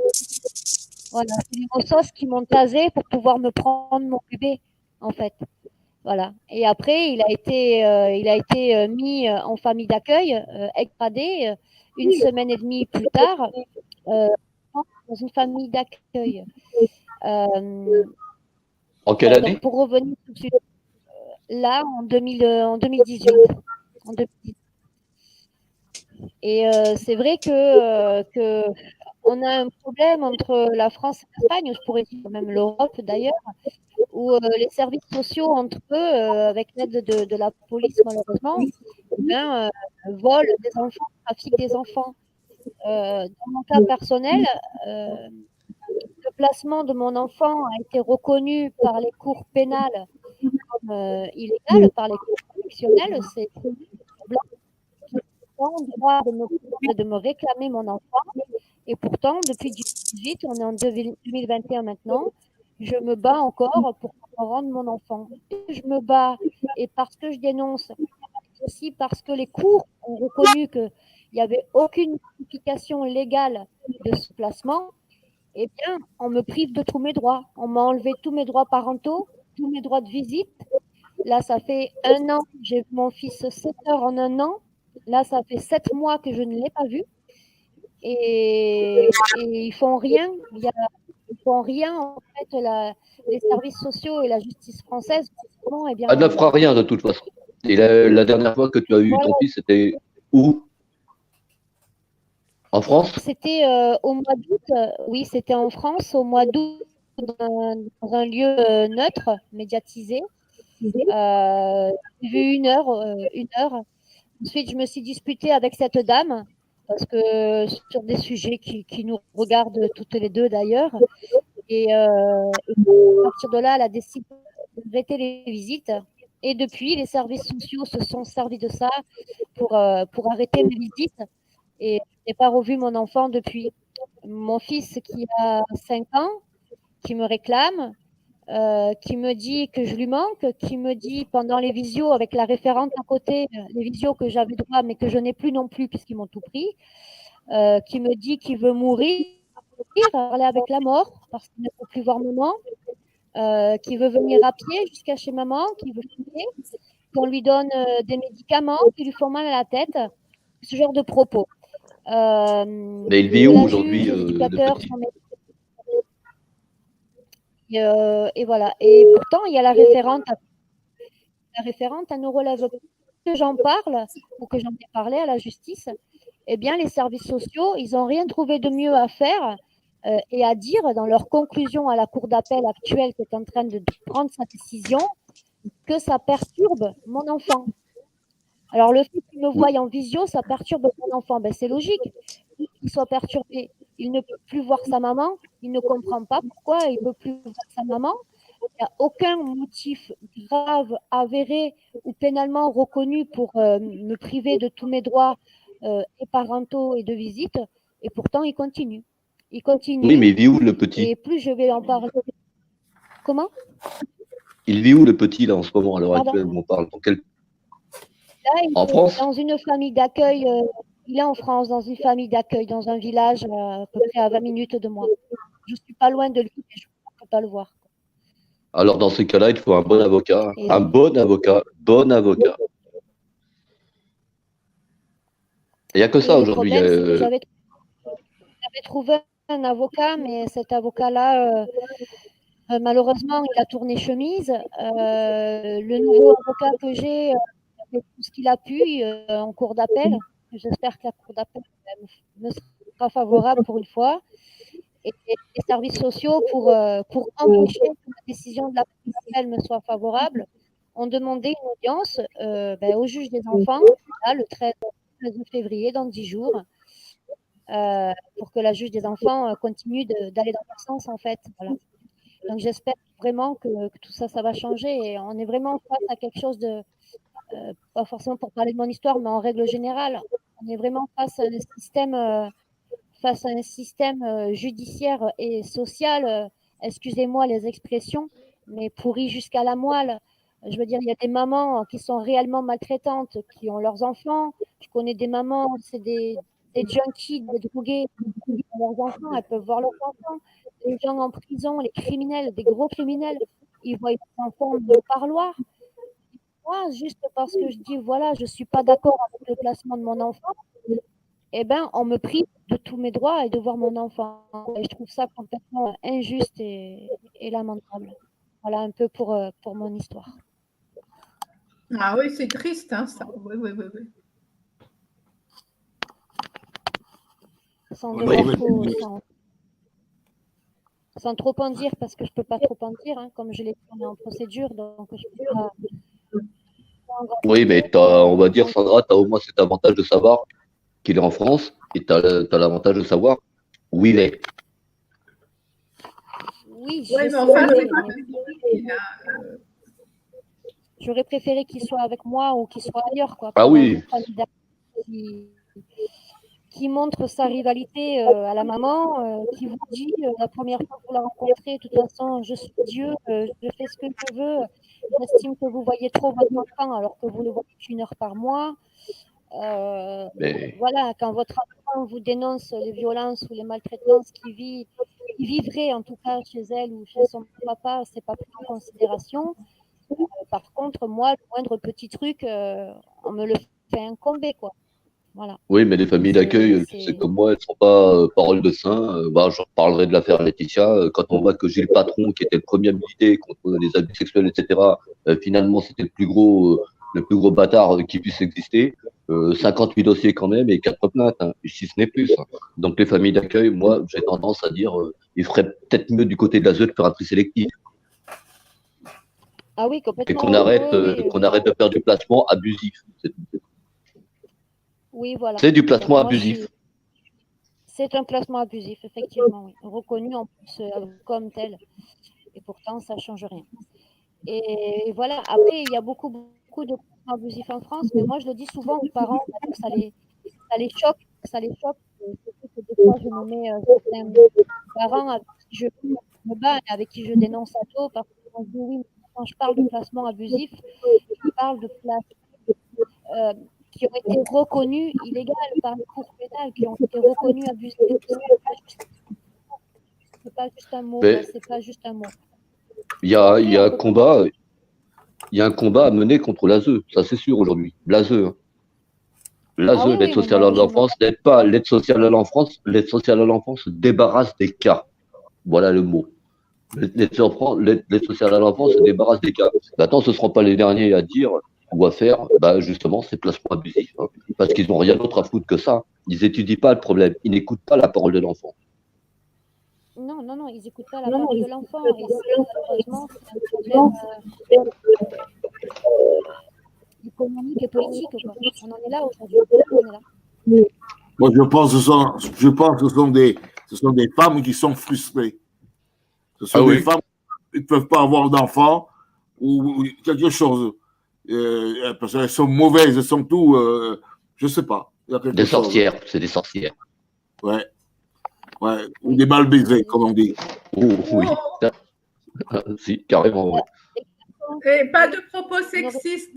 Voilà, c'est les Mossos qui m'ont tasé pour pouvoir me prendre mon bébé, en fait. Voilà. Et après, il a été mis en famille d'accueil, extradé une semaine et demie plus tard, dans une famille d'accueil. En quelle Voilà, donc année? pour revenir tout de suite, là, en 2018. En 2018. Et c'est vrai que on a un problème entre la France et l'Espagne, je pourrais dire même l'Europe d'ailleurs, où les services sociaux entre eux, avec l'aide de la police malheureusement, volent des enfants, trafiquent des enfants. Dans mon cas personnel, le placement de mon enfant a été reconnu par les cours pénales comme illégal, par les cours correctionnels. C'est blanc qui ont le droit de me réclamer mon enfant. Et pourtant, depuis 2018, on est en 2021 maintenant, je me bats encore pour qu'on me rende mon enfant. Je me bats et parce que je dénonce, aussi parce que les cours ont reconnu qu'il n'y avait aucune justification légale de ce placement, eh bien, on me prive de tous mes droits. On m'a enlevé tous mes droits parentaux, tous mes droits de visite. Là, ça fait 1 an, j'ai vu mon fils 7 heures en 1 an. Là, ça fait 7 mois que je ne l'ai pas vu. Et ils font rien. Ils font rien, en fait, les services sociaux et la justice française. Eh bien, Elle ne fera rien de toute façon. Et la dernière fois que tu as eu voilà. ton fils, c'était où? En France? C'était au mois d'août, oui, c'était en France, au mois d'août, dans un lieu neutre, médiatisé. J'ai vu 1 heure. Ensuite, je me suis disputée avec cette dame, parce que sur des sujets qui nous regardent toutes les deux d'ailleurs. Et à partir de là, elle a décidé d'arrêter les visites. Et depuis, les services sociaux se sont servis de ça pour arrêter mes visites. Et je n'ai pas revu mon enfant depuis. Mon fils qui a 5 ans, qui me réclame, qui me dit que je lui manque, qui me dit pendant les visios avec la référente à côté, les visios que j'avais droit mais que je n'ai plus non plus puisqu'ils m'ont tout pris, qui me dit qu'il veut mourir, parler avec la mort parce qu'il ne peut plus voir maman, qui veut venir à pied jusqu'à chez maman, qui veut fumer, qu'on lui donne des médicaments qui lui font mal à la tête, ce genre de propos. Mais il vit où aujourd'hui, le petit? Et voilà. Et pourtant, il y a la référente, elle ne relève pas que j'en parle ou que j'en ai parlé à la justice. Eh bien, les services sociaux, ils n'ont rien trouvé de mieux à faire et à dire dans leur conclusion à la cour d'appel actuelle qui est en train de prendre sa décision que ça perturbe mon enfant. Alors, le fait qu'il me voie en visio, ça perturbe mon enfant. Ben, c'est logique qu'il soit perturbé. Il ne peut plus voir sa maman, il ne comprend pas pourquoi il ne peut plus voir sa maman. Il n'y a aucun motif grave, avéré ou pénalement reconnu pour me priver de tous mes droits et parentaux et de visite. Et pourtant, il continue. Il continue. Oui, mais il vit où le petit? Et plus je vais en parler. Comment? Il vit où le petit, là, en ce moment, à l'heure actuelle où on parle? Dans quel... Là, il En est France? dans une famille d'accueil. Il est en France, dans une famille d'accueil, dans un village à peu près à 20 minutes de moi. Je ne suis pas loin de lui, mais je ne peux pas le voir. Alors, dans ces cas-là, il faut un bon avocat. Et Un bon avocat. Bon avocat. Il n'y a que ça le aujourd'hui. problème, c'est que j'avais trouvé un avocat, mais cet avocat-là, malheureusement, il a tourné chemise. Le nouveau avocat que j'ai fait tout ce qu'il a pu en cour d'appel. J'espère que la cour d'appel me sera favorable pour une fois. Et les services sociaux, pour empêcher que la décision de la cour d'appel me soit favorable, ont demandé une audience au juge des enfants, là, le 13 février, dans 10 jours, pour que la juge des enfants continue d'aller dans leur sens, en fait. Voilà. Donc, j'espère vraiment que tout ça, ça va changer. Et on est vraiment face à quelque chose de, pas forcément pour parler de mon histoire, mais en règle générale, on est vraiment face à un système judiciaire et social, excusez-moi les expressions, mais pourri jusqu'à la moelle. Je veux dire, il y a des mamans qui sont réellement maltraitantes, qui ont leurs enfants. Je connais des mamans, c'est des junkies, des drogués, qui ont leurs enfants, elles peuvent voir leurs enfants. Les gens en prison, les criminels, des gros criminels, ils voient leurs enfants au parloir. Moi, juste parce que je dis, voilà, je ne suis pas d'accord avec le placement de mon enfant, eh ben, on me prive de tous mes droits et de voir mon enfant. Et je trouve ça complètement injuste et lamentable. Voilà un peu pour mon histoire. Ah oui, c'est triste, hein, ça. Oui, oui, oui, oui. Sans trop en dire, parce que je ne peux pas trop en dire, hein, comme je l'ai fait en procédure, donc je peux pas. Oui, mais on va dire, Sandra, tu as au moins cet avantage de savoir qu'il est en France et tu as l'avantage de savoir où il est. Oui, mais enfin, j'aurais préféré qu'il soit avec moi ou qu'il soit ailleurs, quoi. Ah oui. Qui montre sa rivalité à la maman, qui vous dit la première fois que vous la rencontrez, de toute façon, je suis Dieu, je fais ce que je veux, j'estime que vous voyez trop votre enfant alors que vous le voyez qu'1 heure par mois. Voilà, quand votre enfant vous dénonce les violences ou les maltraitances qu'il vivrait en tout cas chez elle ou chez son papa, c'est pas pris en considération. Par contre, moi, le moindre petit truc, on me le fait incomber, quoi. Voilà. Oui, mais les familles d'accueil, c'est comme moi, elles ne sont pas parole de saint. Je reparlerai de l'affaire Laetitia. Quand on voit que Gilles Patron, qui était le premier à militer contre les abus sexuels, etc., finalement, c'était le plus gros le plus gros bâtard qui puisse exister. 58 dossiers quand même et 4 plaintes, hein, si ce n'est plus. Donc les familles d'accueil, moi, j'ai tendance à dire, il ferait peut-être mieux du côté de la ZEU de faire un tri sélectif Ah oui, et complètement. qu'on Oui, arrête, oui, qu'on arrête de faire du placement abusif. oui, voilà. C'est du placement Moi, abusif. c'est un placement abusif, effectivement, oui. Reconnu en plus comme tel. Et pourtant, ça ne change rien. Et voilà, après, il y a beaucoup de placements abusifs en France, mais moi, je le dis souvent aux parents, ça les choque, ça les choque. Surtout que des fois, je me mets certains parents avec qui je me bats et avec qui je dénonce à tôt, parce qu'on se dit oui, mais quand je parle de placement abusif, je parle de places qui ont été reconnues illégales par les cours pénales, qui ont été reconnues abusives. C'est pas juste un mot, Mais c'est pas juste un mot. il y a un combat, il y a un combat à mener contre l'ASE, ça c'est sûr aujourd'hui. L'ASE, hein. L'ASE, oui, l'aide oui, sociale à l'enfance, n'aide pas l'aide sociale à l'enfance. L'aide sociale à l'enfance se débarrasse des cas. Voilà le mot. L'aide sociale à l'enfance se débarrasse des cas. Maintenant, ce ne seront pas les derniers à dire ou à faire, justement, ces placements abusifs, hein, parce qu'ils n'ont rien d'autre à foutre que ça. Ils n'étudient pas le problème, ils n'écoutent pas la parole de l'enfant. Non, non, non, ils n'écoutent pas la parole de l'enfant. Et malheureusement, c'est un problème économique et politique, quoi. On en est là aujourd'hui. On est là. Moi, je pense que ce sont des femmes qui sont frustrées. Ce sont des femmes qui ne peuvent pas avoir d'enfants ou quelque chose. Parce qu'elles sont mauvaises, elles sont tout. Je ne sais pas. Il y a quelque Des chose. sorcières, c'est des sorcières. Ouais. Ouais. Ou des mal baisés, comme on dit. Oh, oui. Si, carrément, oui. Et pas de propos sexistes.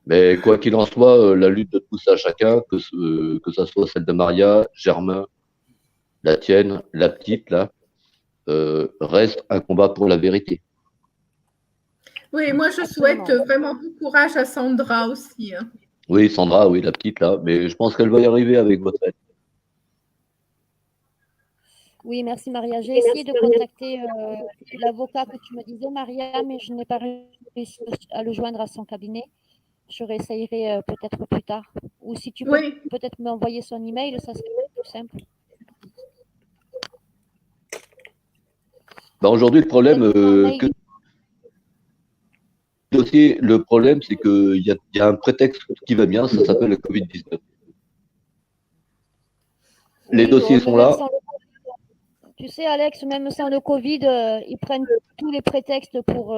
Mais quoi qu'il en soit, la lutte de tous à chacun, que ça soit celle de Maria, Germain, la tienne, la petite, là, reste un combat pour la vérité. Oui, moi je souhaite vraiment bon courage à Sandra aussi. Hein. Oui, Sandra, oui, la petite, là, mais je pense qu'elle va y arriver avec votre aide. Oui, merci Maria. J'ai essayé de contacter l'avocat que tu me disais, Maria, mais je n'ai pas réussi à le joindre à son cabinet. Je réessayerai peut-être plus tard. Ou si tu peux peut-être m'envoyer son email, ça serait plus simple. Aujourd'hui, le problème, le problème, c'est qu'il y a un prétexte qui va bien, ça s'appelle le Covid-19. Les dossiers sont là. Tu sais, Alex, même sans le Covid, ils prennent tous les prétextes pour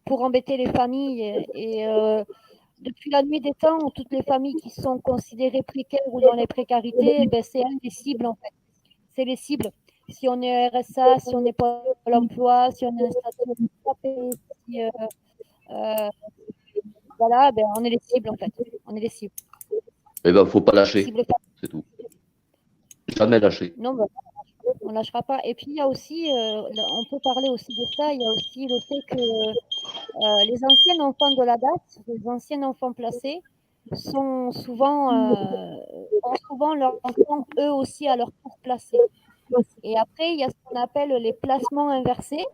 embêter les familles. Et depuis la nuit des temps, toutes les familles qui sont considérées précaires ou dans les précarités, c'est un des cibles, en fait. C'est les cibles. Si on est RSA, si on n'est pas à l'emploi, si on est un statut handicapé, voilà, on est les cibles, en fait. On est les cibles. Eh bien, il ne faut pas lâcher. C'est tout. Jamais lâcher. Non, on ne lâchera pas. Et puis, il y a aussi, on peut parler aussi de ça, il y a aussi le fait que les anciens enfants de la date, les anciens enfants placés, ont souvent leurs enfants, eux aussi, à leur tour placés. Et après, il y a ce qu'on appelle les placements inversés.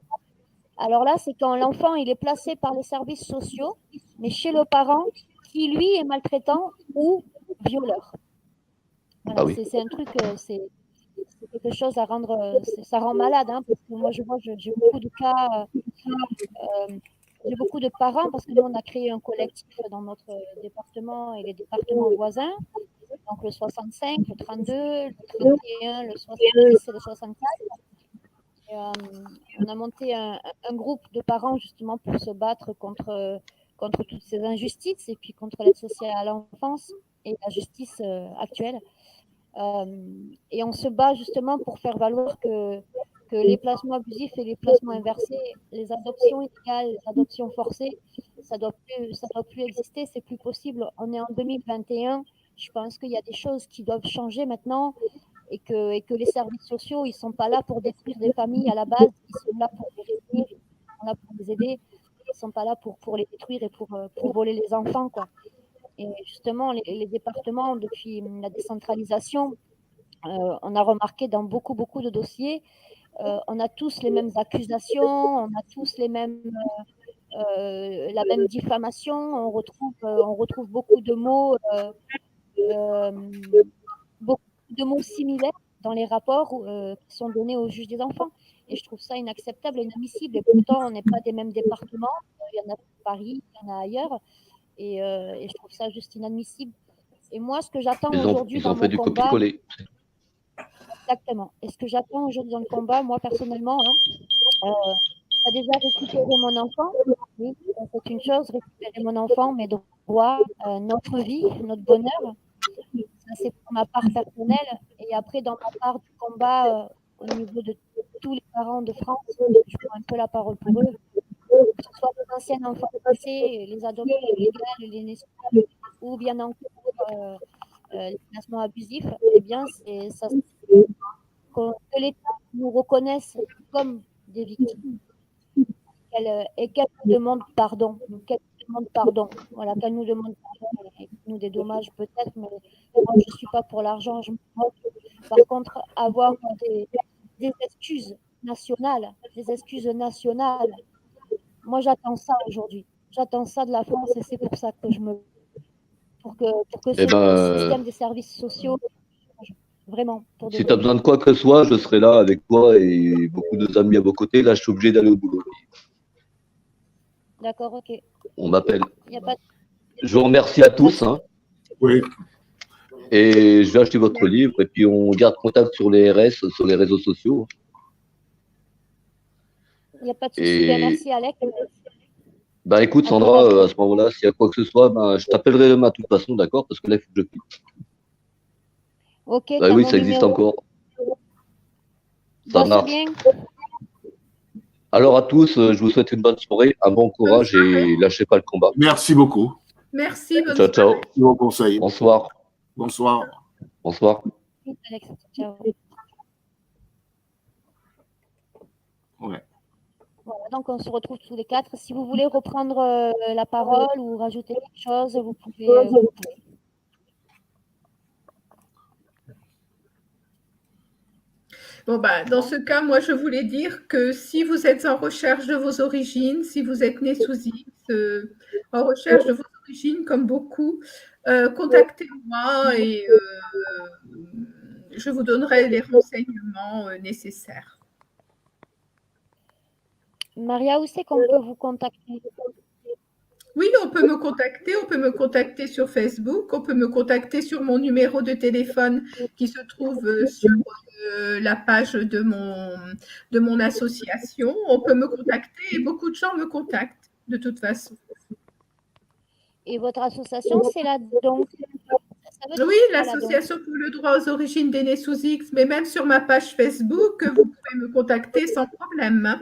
Alors là, c'est quand l'enfant il est placé par les services sociaux, mais chez le parent qui, lui, est maltraitant ou violeur. Voilà, c'est un truc, c'est quelque chose à rendre, ça rend malade, hein, parce que moi, j'ai beaucoup de cas, j'ai beaucoup de parents, parce que nous, on a créé un collectif dans notre département et les départements voisins, donc le 65, le 32, le 31, le 70 et le 64. Et, on a monté un groupe de parents justement pour se battre contre toutes ces injustices et puis contre l'aide sociale à l'enfance et la justice actuelle. Et on se bat justement pour faire valoir que les placements abusifs et les placements inversés, les adoptions illégales, les adoptions forcées, ça doit plus exister, c'est plus possible. On est en 2021, je pense qu'il y a des choses qui doivent changer maintenant et que les services sociaux, ils ne sont pas là pour détruire des familles à la base, ils sont là pour les réunir, ils sont là pour les aider, ils ne sont pas là pour les détruire et pour voler les enfants, quoi. Et justement, les départements, depuis la décentralisation, on a remarqué dans beaucoup de dossiers on a tous les mêmes accusations, on a tous la même diffamation, on retrouve beaucoup de mots similaires dans les rapports qui sont donnés aux juges des enfants. Et je trouve ça inacceptable et inadmissible. Et pourtant, on n'est pas des mêmes départements. Il y en a à Paris, il y en a ailleurs. Et je trouve ça juste inadmissible. Et moi, ce que j'attends aujourd'hui dans mon combat... Exactement. Et ce que j'attends aujourd'hui dans le combat, moi, personnellement, j'ai déjà récupéré mon enfant. Oui, c'est une chose, récupérer mon enfant, mes droits, notre vie, notre bonheur. Ça, c'est pour ma part personnelle. Et après, dans ma part du combat, au niveau de tous les parents de France, je prends un peu la parole pour eux. Que ce soit les anciens enfants passés, les adoptions illégales, les naissances, ou bien encore les placements abusifs, eh bien, que l'État nous reconnaisse comme des victimes et qu'elle nous demande pardon. Voilà, qu'elle nous demande pardon et nous des dommages peut-être, mais moi, je ne suis pas pour l'argent. Par contre, avoir des excuses nationales, moi, j'attends ça aujourd'hui. J'attends ça de la France et c'est pour ça que pour que ce système des services sociaux change vraiment. Si tu as besoin de quoi que ce soit, je serai là avec toi et beaucoup d'amis à vos côtés. Là, je suis obligé d'aller au boulot. D'accord, ok. On m'appelle. Je vous remercie à tous. Hein. Oui. Et je vais acheter votre livre et puis on garde contact sur les RS, sur les réseaux sociaux. Il n'y a pas de souci. Merci, Alec. Bah écoute, Sandra, à ce moment-là, s'il y a quoi que ce soit, je t'appellerai demain de toute façon, d'accord? Parce que là, il faut que je quitte. Ok. Bah oui, ça existe encore. Ça marche. Bien. Alors à tous, je vous souhaite une bonne soirée, un bon courage et lâchez pas le combat. Merci beaucoup. Merci. Ciao, ciao. Bon conseil. Bonsoir. Bonsoir. Bonsoir. Alex, ciao. Ouais. Voilà, donc on se retrouve tous les quatre. Si vous voulez reprendre la parole ou rajouter quelque chose, vous pouvez. Bon, dans ce cas, moi, je voulais dire que si vous êtes en recherche de vos origines, si vous êtes né sous X, en recherche de vos origines, comme beaucoup, contactez-moi et je vous donnerai les renseignements nécessaires. Maria, où c'est qu'on peut vous contacter? Oui, on peut me contacter sur Facebook, on peut me contacter sur mon numéro de téléphone qui se trouve sur la page de mon association. On peut me contacter et beaucoup de gens me contactent de toute façon. Et votre association, c'est la donc? Oui, l'association pour le droit aux origines des nés sous X, mais même sur ma page Facebook, vous pouvez me contacter sans problème.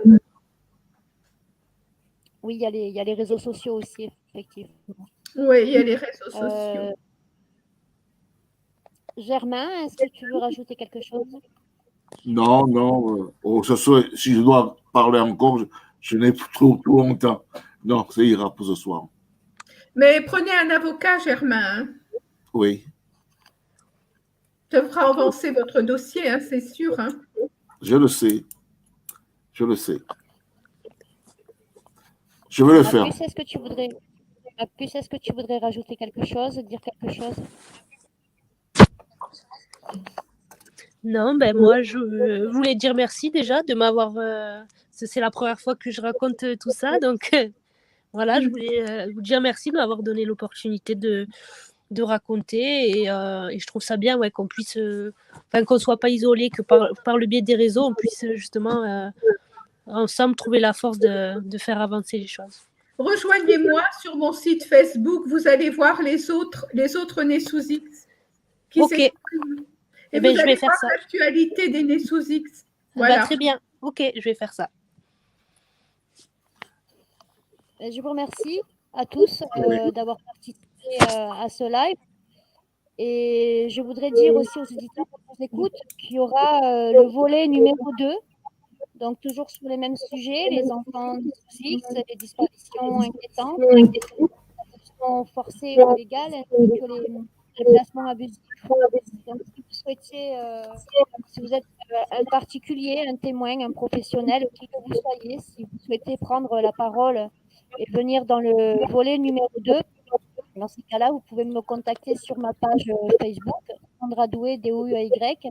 Oui, il y a les réseaux sociaux aussi, effectivement. Oui, il y a les réseaux sociaux. Germain, est-ce que tu veux rajouter quelque chose? Non, non. Si je dois parler encore, je n'ai plus trop longtemps. Non, ça ira pour ce soir. Mais prenez un avocat, Germain. Hein. Oui. Ça fera avancer votre dossier, hein, c'est sûr. Hein. Je le sais. Je le sais. Je vais le faire. Est-ce que tu voudrais rajouter quelque chose, dire quelque chose? Non, moi, je voulais dire merci déjà de m'avoir... c'est la première fois que je raconte tout ça, donc voilà, je voulais vous dire merci de m'avoir donné l'opportunité de raconter et je trouve ça bien qu'on puisse... qu'on ne soit pas isolé, que par le biais des réseaux, on puisse justement ensemble trouver la force de faire avancer les choses. Rejoignez-moi sur mon site Facebook, vous allez voir les autres nés sous X qui s'expriment. Et vous allez voir l'actualité des nés sous X. Voilà. Très bien. Ok, je vais faire ça. Je vous remercie à tous d'avoir participé à ce live. Et je voudrais dire aussi aux auditeurs qui nous écoutent qu'il y aura le volet numéro 2. Donc, toujours sur les mêmes sujets, les enfants sous X, les disparitions inquiétantes, les adoptions forcées ou illégales, ainsi que les placements abusifs. Donc, si vous souhaitez, si vous êtes un particulier, un témoin, un professionnel, qui que vous soyez, si vous souhaitez prendre la parole et venir dans le volet numéro 2, dans ces cas-là, vous pouvez me contacter sur ma page Facebook, Sandra Doué, D-O-U-A-Y,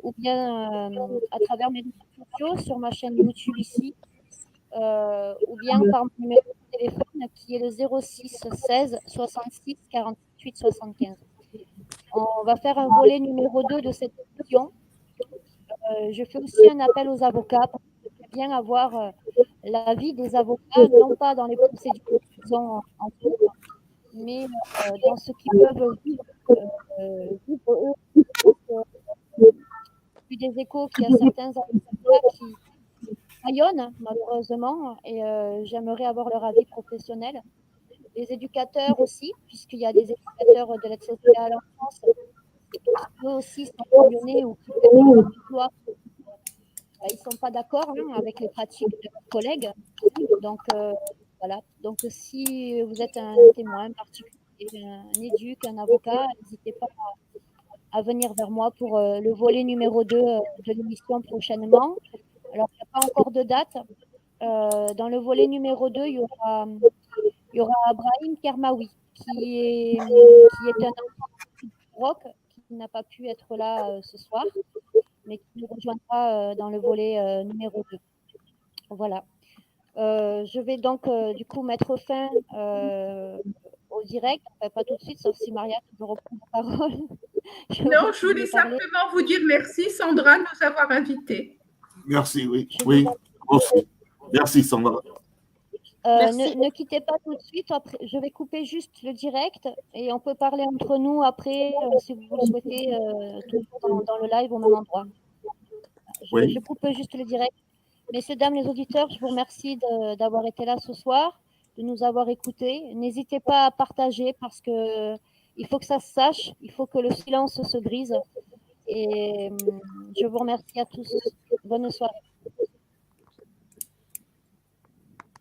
ou bien à travers mes réseaux sociaux, sur ma chaîne YouTube ici, ou bien par mon numéro de téléphone qui est le 06 16 66 48 75. On va faire un volet numéro 2 de cette émission. Je fais aussi un appel aux avocats parce que j'aimerais bien avoir l'avis des avocats, non pas dans les procédures qu'ils ont en cours, mais dans ce qu'ils peuvent vivre eux. Vu des échos qu'il y a certains avocats qui rayonnent malheureusement et j'aimerais avoir leur avis professionnel. Les éducateurs aussi, puisqu'il y a des éducateurs de l'aide sociale en France qui eux aussi sont rayonnés ou qui emploient. Ils ne sont pas d'accord avec les pratiques de leurs collègues. Donc, voilà. Donc, si vous êtes un témoin, un particulier, un éduc, un avocat, n'hésitez pas à venir vers moi pour le volet numéro 2 de l'émission prochainement. Alors, il n'y a pas encore de date. Dans le volet numéro 2, il y aura Brahim Kermaoui, qui est un enfant du Maroc, qui n'a pas pu être là ce soir, mais qui nous rejoindra dans le volet numéro 2. Voilà. Je vais donc du coup mettre fin au direct, enfin, pas tout de suite, sauf si Maria veut reprendre la parole. Non, je voulais simplement vous dire merci, Sandra, de nous avoir invités. Merci, oui. Oui, aussi. Merci, Sandra. Ne quittez pas tout de suite. Après, je vais couper juste le direct et on peut parler entre nous après, si vous le souhaitez, toujours dans le live au même endroit. Je coupe juste le direct. Messieurs, dames, les auditeurs, je vous remercie d'avoir été là ce soir, de nous avoir écoutés. N'hésitez pas à partager parce que il faut que ça se sache, il faut que le silence se brise. Et je vous remercie à tous. Bonne soirée.